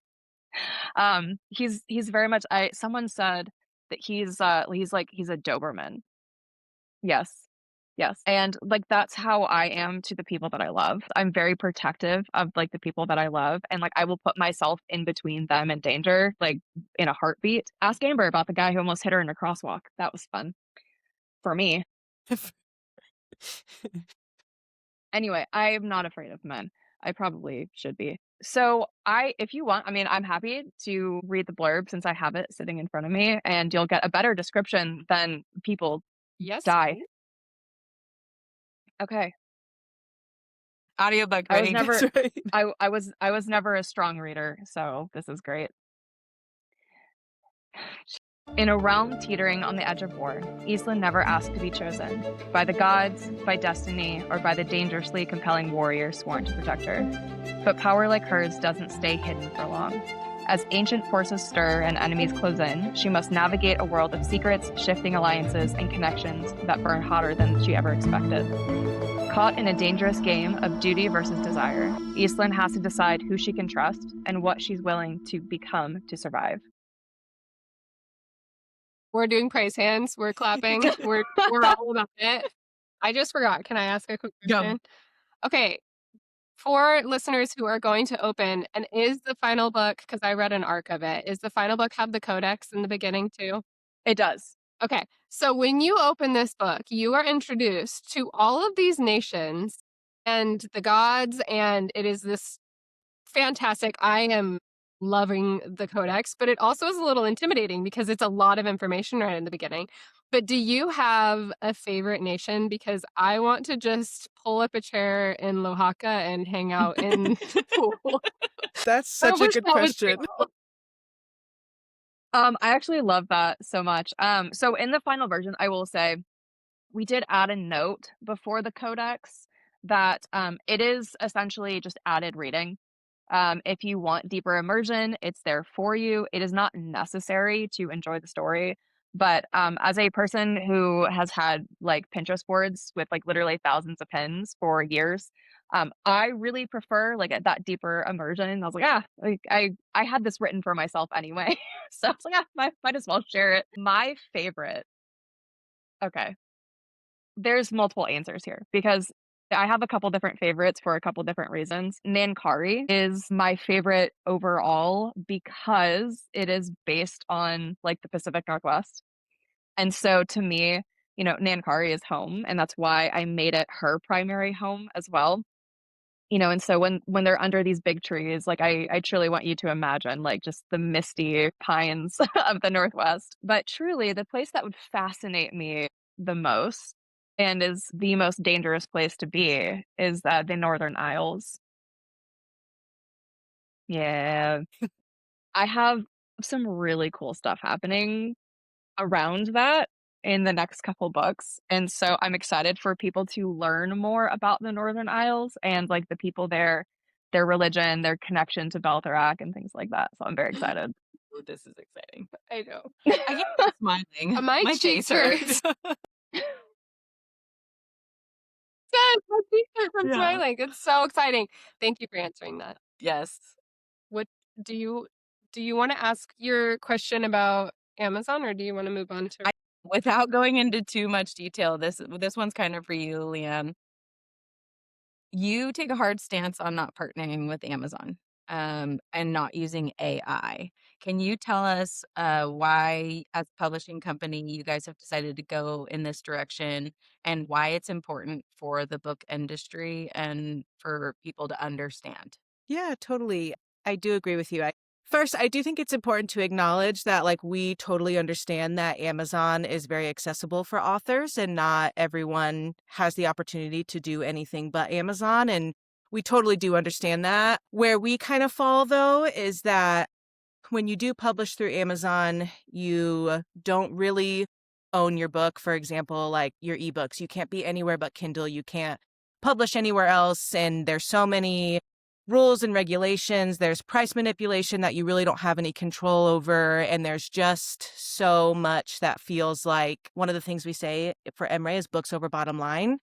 He's very much, someone said that he's a Doberman. Yes. Yes. And like that's how I am to the people that I love. I'm very protective of like the people that I love, and like I will put myself in between them and danger, like in a heartbeat. Ask Amber about the guy who almost hit her in a crosswalk. That was fun for me. Anyway, I am not afraid of men. I probably should be. So if you want, I mean, I'm happy to read the blurb since I have it sitting in front of me, and you'll get a better description than people Yes. die. please. Okay. Audiobook I was ready. never That's right. I was never a strong reader, so this is great. In a realm teetering on the edge of war, Eastland never asked to be chosen by the gods, by destiny, or by the dangerously compelling warrior sworn to protect her. But power like hers doesn't stay hidden for long. As ancient forces stir and enemies close in, she must navigate a world of secrets, shifting alliances, and connections that burn hotter than she ever expected. Caught in a dangerous game of duty versus desire, Eastland has to decide who she can trust and what she's willing to become to survive. We're doing praise hands. We're clapping. we're all about it. I just forgot. Can I ask a quick Go. question? Okay. For listeners who are going to open, and is the final book, because I read an arc of it, is the final book have the codex in the beginning too? It does. Okay. So when you open this book, you are introduced to all of these nations and the gods, and it is this fantastic. I am loving the codex, but it also is a little intimidating because it's a lot of information right in the beginning. But do you have a favorite nation? Because I want to just pull up a chair in Loaxaca and hang out in the pool. That's I such a wish good that was question. real. I actually love that so much. So in the final version, I will say we did add a note before the codex that it is essentially just added reading. If you want deeper immersion, it's there for you. It is not necessary to enjoy the story. But as a person who has had like Pinterest boards with like literally thousands of pins for years, I really prefer like that deeper immersion. I was like, like I had this written for myself anyway, so I was like, might as well share it. My favorite. Okay, there's multiple answers here because I have a couple different favorites for a couple different reasons. Nankari is my favorite overall because it is based on like the Pacific Northwest. And so to me, Nankari is home, and that's why I made it her primary home as well. And so when they're under these big trees, like I truly want you to imagine like just the misty pines of the Northwest. But truly, the place that would fascinate me the most and is the most dangerous place to be is the Northern Isles. Yeah, I have some really cool stuff happening around that in the next couple books. And so I'm excited for people to learn more about the Northern Isles and like the people there, their religion, their connection to Beltherac and things like that. So I'm very excited. Ooh, this is exciting. I know. I can't stop smiling. My My cheeks face hurts. hurt. Yes, my cheeks hurt from Yeah. smiling. It's so exciting. Thank you for answering that. Yes. What do you want to ask your question about Amazon, or do you want to move on to? Without going into too much detail, this one's kind of for you, LeAnne. You take a hard stance on not partnering with Amazon, and not using AI. Can you tell us why, as a publishing company, you guys have decided to go in this direction and why it's important for the book industry and for people to understand? Yeah, totally. I do agree with you. First, I do think it's important to acknowledge that, like, we totally understand that Amazon is very accessible for authors and not everyone has the opportunity to do anything but Amazon. And we totally do understand that. Where we kind of fall, though, is that when you do publish through Amazon, you don't really own your book. For example, like your ebooks, you can't be anywhere but Kindle. You can't publish anywhere else. And there's so many rules and regulations. There's price manipulation that you really don't have any control over. And there's just so much that feels like one of the things we say for Emrae is books over bottom line,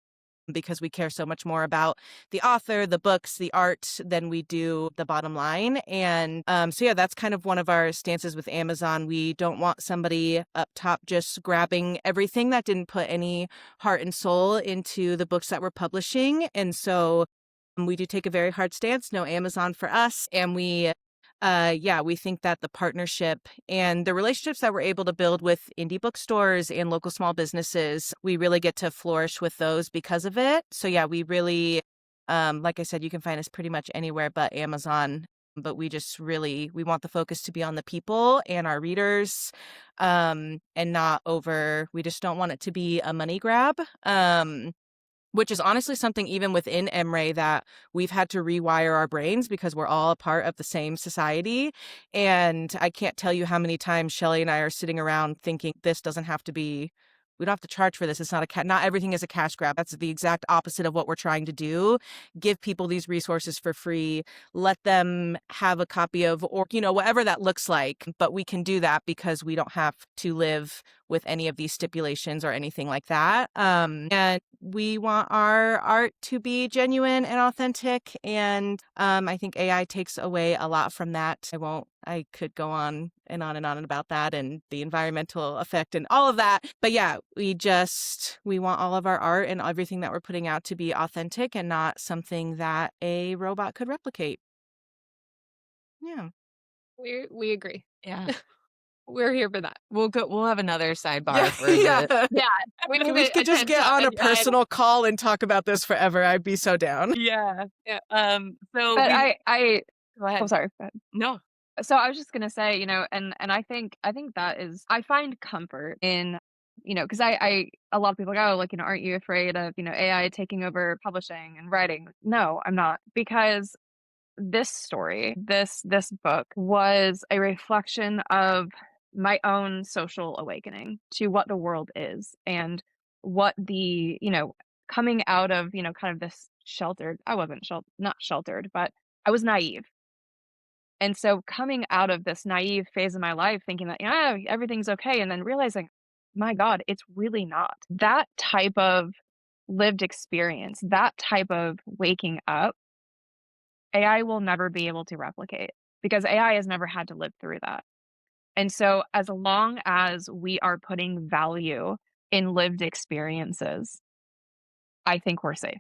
because we care so much more about the author, the books, the art than we do the bottom line. And so, yeah, that's kind of one of our stances with Amazon. We don't want somebody up top just grabbing everything that didn't put any heart and soul into the books that we're publishing. And so we do take a very hard stance, no Amazon for us. And we think that the partnership and the relationships that we're able to build with indie bookstores and local small businesses, we really get to flourish with those because of it. So yeah, we really, like I said, you can find us pretty much anywhere but Amazon. But we want the focus to be on the people and our readers, and not over, we just don't want it to be a money grab. Which is honestly something even within Emrae that we've had to rewire our brains because we're all a part of the same society. And I can't tell you how many times Shelly and I are sitting around thinking we don't have to charge for this. It's not everything is a cash grab. That's the exact opposite of what we're trying to do. Give people these resources for free. Let them have a copy of, or, whatever that looks like. But we can do that because we don't have to live with any of these stipulations or anything like that. And we want our art to be genuine and authentic. And I think AI takes away a lot from that. I could go on and on and on about that and the environmental effect and all of that. But yeah, we want all of our art and everything that we're putting out to be authentic and not something that a robot could replicate. Yeah. We agree. Yeah. We're here for that. We'll have another sidebar Yeah, for the yeah. Yeah, we need We could just get on a personal call and talk about this forever. I'd be so down. Yeah. Yeah. So But go ahead. oh, sorry. Go ahead. No. So I was just gonna say, and I think that is, I find comfort in, because I a lot of people go like, aren't you afraid of AI taking over publishing and writing? No, I'm not, because this story, this book was a reflection of my own social awakening to what the world is and what the coming out of kind of this sheltered. I wasn't not sheltered, but I was naive. And so coming out of this naive phase of my life thinking that, yeah, everything's okay, and then realizing, my God, it's really not. That type of lived experience, that type of waking up, AI will never be able to replicate because AI has never had to live through that. And so as long as we are putting value in lived experiences, I think we're safe.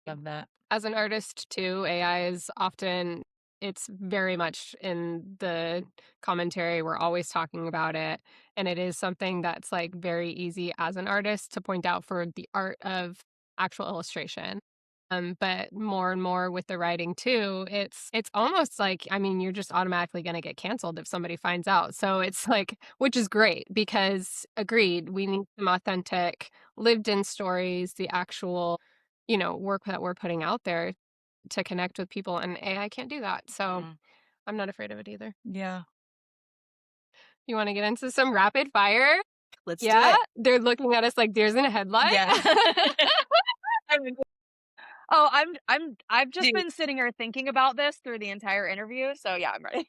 Love that. As an artist too, AI is often, it's very much in the commentary. We're always talking about it. And it is something that's like very easy as an artist to point out for the art of actual illustration. But more and more with the writing too, it's almost like, I mean, you're just automatically going to get canceled if somebody finds out. So it's like, which is great because agreed, we need some authentic, lived in stories, the actual, work that we're putting out there to connect with people. And AI can't do that. So I'm not afraid of it either. Yeah. You want to get into some rapid fire? Let's do Yeah. it. They're looking at us like deers in a headlight. Yeah. Oh, I've just been sitting here thinking about this through the entire interview, so yeah, I'm ready.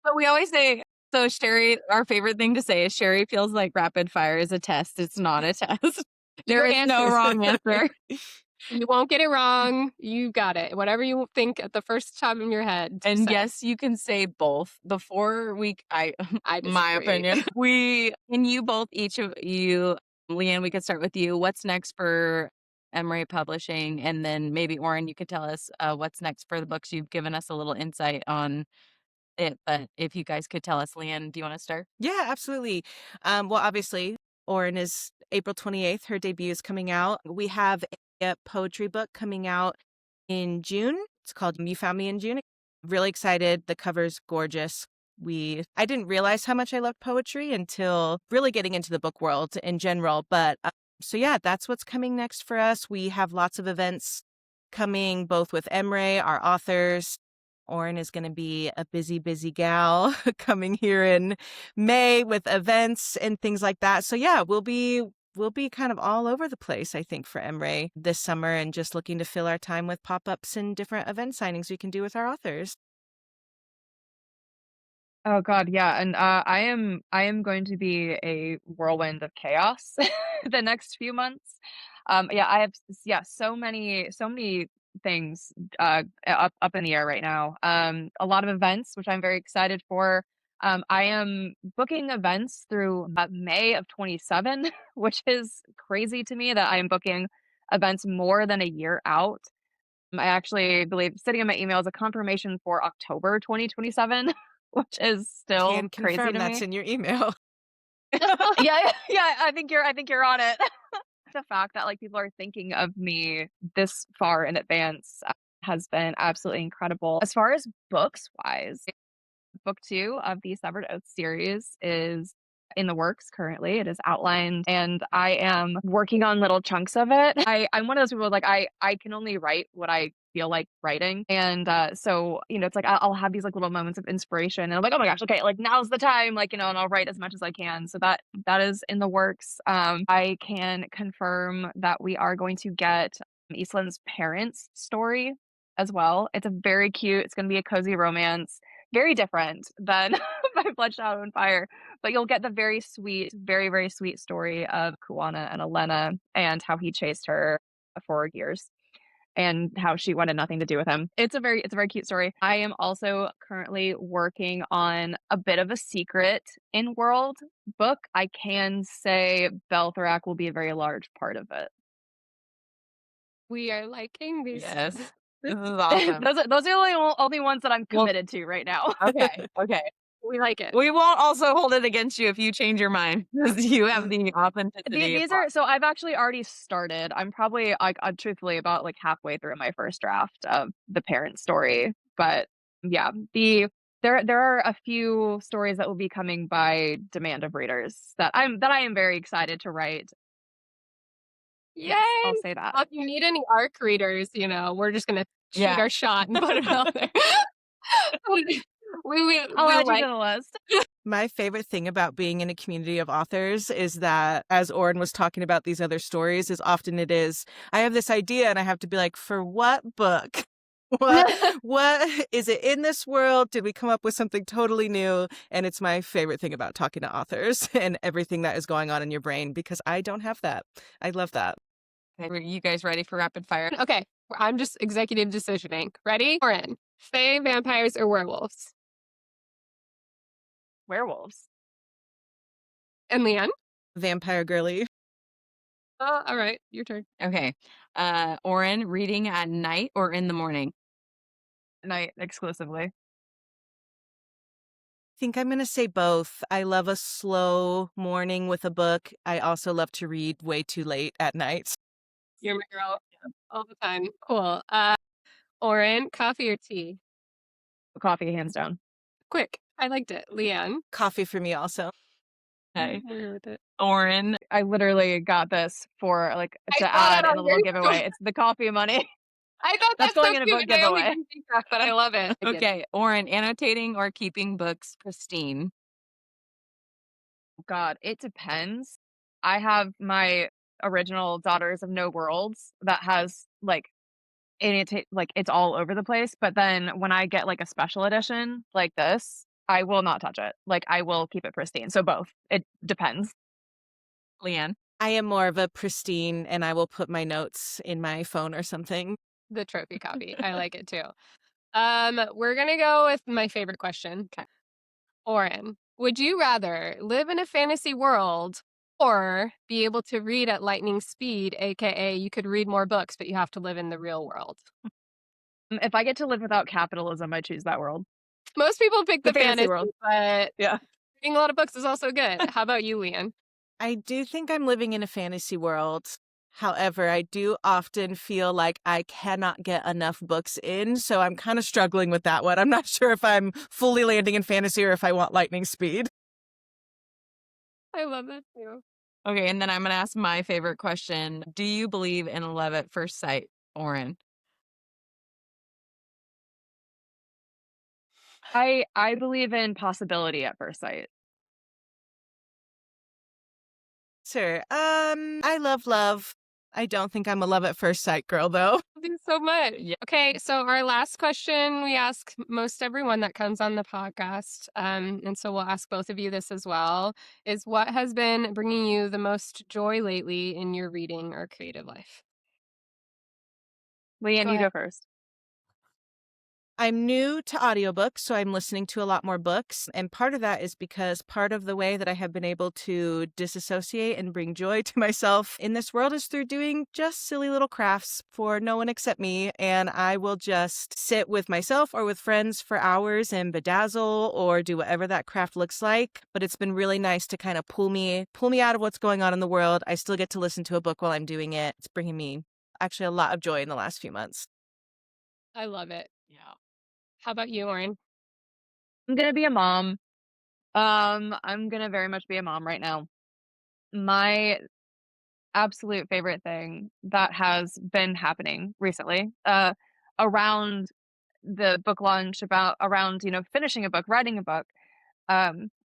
But we always say, so Sherry, our favorite thing to say is Sherry feels like rapid fire is a test. It's not a test. There is no wrong answer. You won't get it wrong. You got it. Whatever you think at the first time in your head. And say. yes, you can say both. Before I my disagree. opinion, and you both, each of you, LeAnne, we could start with you. What's next for Emrae Publishing? And then maybe Orin, you could tell us what's next for the books. You've given us a little insight on it, but if you guys could tell us, LeAnne, do you want to start? Yeah, absolutely. Well, obviously, Orin is April 28th. Her debut is coming out. We have a poetry book coming out in June. It's called You Found Me in June. Really excited. The cover's gorgeous. I didn't realize how much I loved poetry until really getting into the book world in general. But so yeah, that's what's coming next for us. We have lots of events coming, both with Emrae, our authors. Orin is going to be a busy, busy gal coming here in May with events and things like that. So yeah, we'll be kind of all over the place, I think, for Emrae this summer, and just looking to fill our time with pop-ups and different event signings we can do with our authors. Oh God, yeah, and I am going to be a whirlwind of chaos the next few months. Yeah, I have so many things up in the air right now. A lot of events, which I'm very excited for. I am booking events through May of 27, which is crazy to me that I am booking events more than a year out. I actually believe sitting in my email is a confirmation for October 2027, which is still Can crazy confirm to that's me. in your email. Yeah, I think you're on it. The fact that like people are thinking of me this far in advance has been absolutely incredible. As far as books wise, book 2 of the Severed Oath series is in the works currently. It is outlined and I am working on little chunks of it. I'm one of those people like I can only write what I feel like writing. And so, it's like I'll have these like little moments of inspiration and I'm like, oh my gosh, okay, like now's the time, like, and I'll write as much as I can. So that is in the works. I can confirm that we are going to get Eastland's parents' story as well. It's a very cute, it's gonna be a cozy romance, very different than my Blood, Shadow, and Fire, but you'll get the very sweet, very, very sweet story of Kuana and Elena and how he chased her for years and how she wanted nothing to do with him. It's a very cute story. I am also currently working on a bit of a secret in world book. I can say Belthrak will be a very large part of it. We are liking these. Yes. This is awesome. those are the only ones that I'm committed to right now. Okay. We like it. We won't also hold it against you if you change your mind because you have the authenticity. These are so I've actually already started. I'm probably I'm truthfully about like halfway through my first draft of the parent story. But yeah, there are a few stories that will be coming by demand of readers that I am very excited to write. Yay! I'll say that. Well, if you need any ARC readers, we're just gonna shoot Yeah. our shot and put it out there. I'll add you to the list. My favorite thing about being in a community of authors is that, as Orin was talking about these other stories, is often it is, I have this idea and I have to be like, for what book? What is it in this world? Did we come up with something totally new? And it's my favorite thing about talking to authors and everything that is going on in your brain, because I don't have that. I love that. Okay, are you guys ready for rapid fire? Okay, I'm just executive decisioning. Ready? Orin, fae, vampires, or werewolves? Werewolves. And LeAnne? Vampire girly. All right, your turn. Okay. Orin, reading at night or in the morning? Night exclusively. I think I'm going to say both. I love a slow morning with a book. I also love to read way too late at night. You're my girl. all the time. Cool. Orin, coffee or tea? Coffee, hands down. Quick. I liked it. LeAnne. Coffee for me also. Okay. We're with it. Orin. I literally got this for like I to saw that add in on a little your giveaway. story. It's the coffee money. I thought That's that's so going in a cute, book and I only giveaway. didn't think that, but I love it. I get it. Okay. Orin, annotating or keeping books pristine? God, it depends. I have my original Daughters of No Worlds that has like like it's all over the place. But then when I get like a special edition like this, I will not touch it. Like I will keep it pristine. So both. It depends. LeAnne. I am more of a pristine, and I will put my notes in my phone or something. The trophy copy. I like it too. We're gonna go with my favorite question. Okay. Orin, would you rather live in a fantasy world or be able to read at lightning speed, aka you could read more books, but you have to live in the real world? If I get to live without capitalism, I choose that world. Most people pick The the fantasy fantasy, world. but Yeah. reading a lot of books is also good. How about you, LeAnne? I do think I'm living in a fantasy world. However, I do often feel like I cannot get enough books in, so I'm kind of struggling with that one. I'm not sure if I'm fully landing in fantasy or if I want lightning speed. I love that too. Okay, and then I'm going to ask my favorite question. Do you believe in love at first sight, Orin? I believe in possibility at first sight. Sure. I love love. I don't think I'm a love at first sight girl, though. Thank you so much. Yeah. Okay, so our last question we ask most everyone that comes on the podcast, and so we'll ask both of you this as well, is what has been bringing you the most joy lately in your reading or creative life? LeAnne, Go you go ahead. first. I'm new to audiobooks, so I'm listening to a lot more books. And part of that is because part of the way that I have been able to disassociate and bring joy to myself in this world is through doing just silly little crafts for no one except me. And I will just sit with myself or with friends for hours and bedazzle or do whatever that craft looks like. But it's been really nice to kind of pull me out of what's going on in the world. I still get to listen to a book while I'm doing it. It's bringing me actually a lot of joy in the last few months. I love it. Yeah. How about you, Orin? I'm gonna be a mom. I'm gonna very much be a mom right now. My absolute favorite thing that has been happening recently, around the book launch, around, finishing a book, writing a book,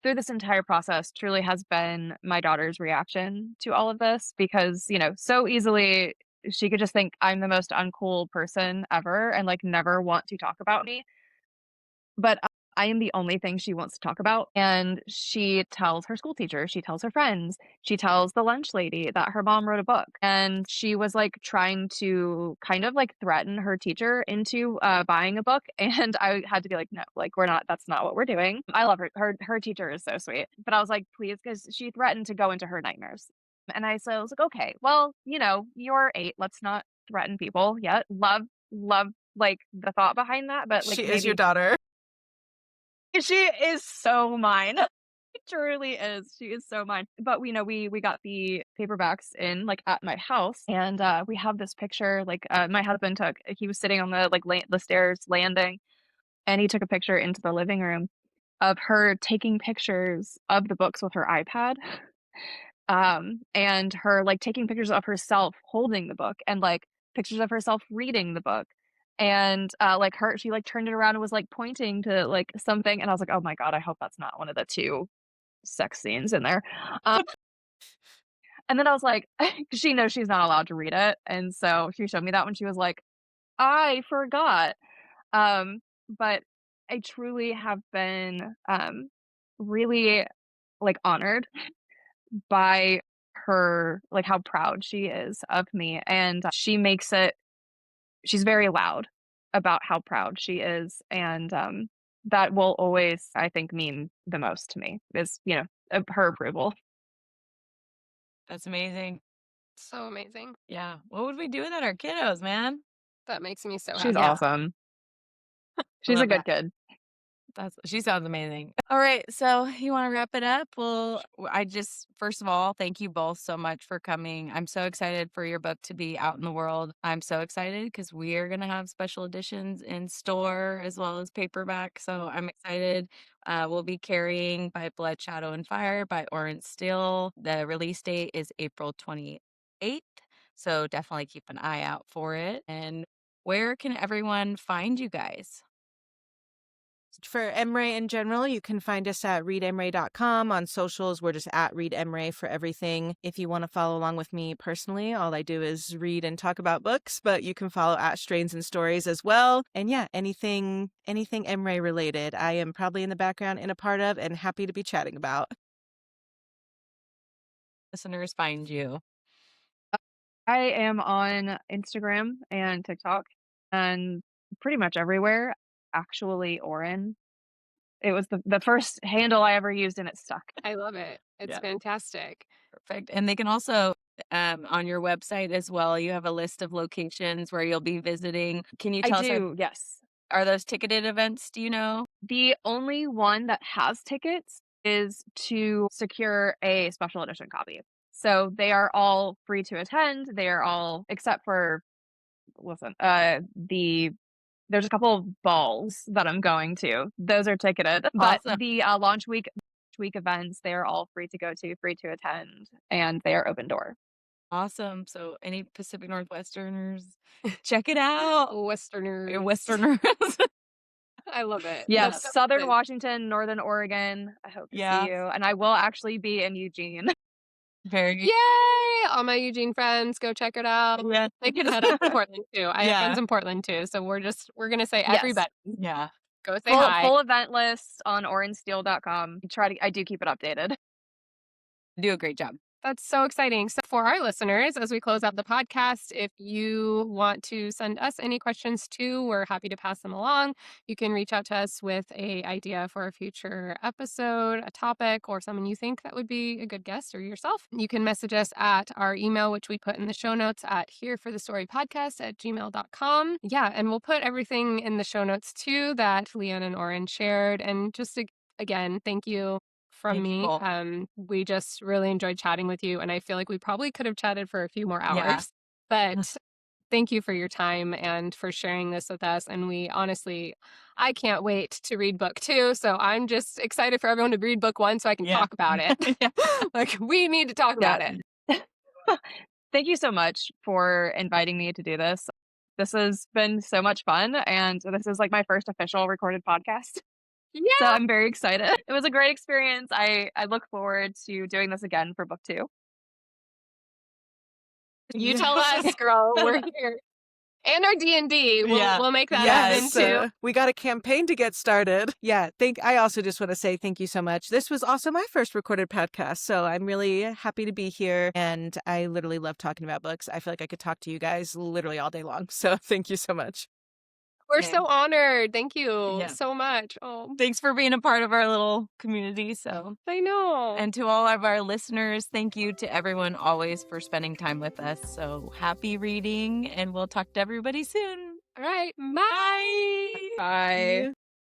through this entire process truly has been my daughter's reaction to all of this because, so easily she could just think I'm the most uncool person ever and like never want to talk about me. But I am the only thing she wants to talk about, and she tells her school teacher, she tells her friends, she tells the lunch lady that her mom wrote a book, and she was, like, trying to kind of, like, threaten her teacher into, buying a book, and I had to be like, "No, like, we're not that's not what we're doing." I love her. Her teacher is so sweet, but I was like, "Please," because she threatened to go into her nightmares, and I was like, "Okay, well, you're 8, let's not threaten people yet." Love, like, the thought behind that, but, like, She is your maybe daughter. she is so mine. It truly is. She is so mine. But we got the paperbacks in like at my house, and we have this picture. Like my husband took. He was sitting on the like the stairs landing, and he took a picture into the living room of her taking pictures of the books with her iPad. And her like taking pictures of herself holding the book and like pictures of herself reading the book. And like she like turned it around and was like pointing to like something, and I was like, oh my god, I hope that's not one of the two sex scenes in there. Um, and then I was like, 'cause she knows she's not allowed to read it, and so she showed me that when she was like, I forgot. Um, but I truly have been really like honored by her, like, how proud she is of me, and she's very loud about how proud she is, and, that will always, I think, mean the most to me is, her approval. That's amazing. So amazing. Yeah. What would we do without our kiddos, man? That makes me so She's happy. Yeah. awesome. I She's a love good that. kid. She sounds amazing. All right, so you want to wrap it up? Well, first of all, thank you both so much for coming. I'm so excited for your book to be out in the world. I'm so excited because we are going to have special editions in store as well as paperback. So I'm excited. We'll be carrying By Blood, Shadow, and Fire by Orin Steele. The release date is April 28th. So definitely keep an eye out for it. And where can everyone find you guys? For Emrae in general, you can find us at reademrae.com. On socials, we're just at reademrae for everything. If you want to follow along with me personally, all I do is read and talk about books, but you can follow at Strains and Stories as well. And yeah, anything Emrae related, I am probably in the background and a part of and happy to be chatting about. Listeners find you. I am on Instagram and TikTok and pretty much everywhere. Actually, Orin. It was the first handle I ever used and it stuck. I love it. It's fantastic. Perfect. And they can also, on your website as well, you have a list of locations where you'll be visiting. Can you tell us, yes. are those ticketed events? Do you know? The only one that has tickets is to secure a special edition copy. So they are all free to attend. They are all, except for, there's a couple of balls that I'm going to. Those are ticketed. But Awesome. the launch week events, they are all free to go to, free to attend, and they are open door. Awesome. So any Pacific Northwesterners, check it out. Westerners. Westerners. I love it. Yes, That's so Southern good. Washington, Northern Oregon. I hope to Yeah. see you. And I will actually be in Eugene. Very good. Yay! All my Eugene friends, go check it out. Yeah. They can head up to Portland too. I have Yeah. friends in Portland too. So we're gonna say Yes. everybody Yeah. go say hi. Full event list on orinsteele.com. I do keep it updated. Do a great job. That's so exciting. So for our listeners, as we close out the podcast, if you want to send us any questions too, we're happy to pass them along. You can reach out to us with an idea for a future episode, a topic, or someone you think that would be a good guest or yourself. You can message us at our email, which we put in the show notes at hereforthestorypodcast@gmail.com. Yeah, and we'll put everything in the show notes too that LeAnne and Orin shared. And just again, thank you from Thank you me. both. We just really enjoyed chatting with you, and I feel like we probably could have chatted for a few more Yeah. hours. But thank you for your time and for sharing this with us. And I can't wait to read book 2. So I'm just excited for everyone to read book 1 so I can talk about it. Like, we need to talk about it. Thank you so much for inviting me to do this. This has been so much fun, and this is like my first official recorded podcast. Yeah. So I'm very excited. It was a great experience. I look forward to doing this again for book 2. You tell us, girl. We're here. And our D&D. We'll make that happen too. We got a campaign to get started. Yeah, I also just want to say thank you so much. This was also my first recorded podcast, so I'm really happy to be here, and I literally love talking about books. I feel like I could talk to you guys literally all day long, so thank you so much. We're so honored. Thank you Yeah. so much. Oh, Thanks for being a part of our little community. So I know. And to all of our listeners, thank you to everyone always for spending time with us. So happy reading, and we'll talk to everybody soon. All right. Bye. Bye.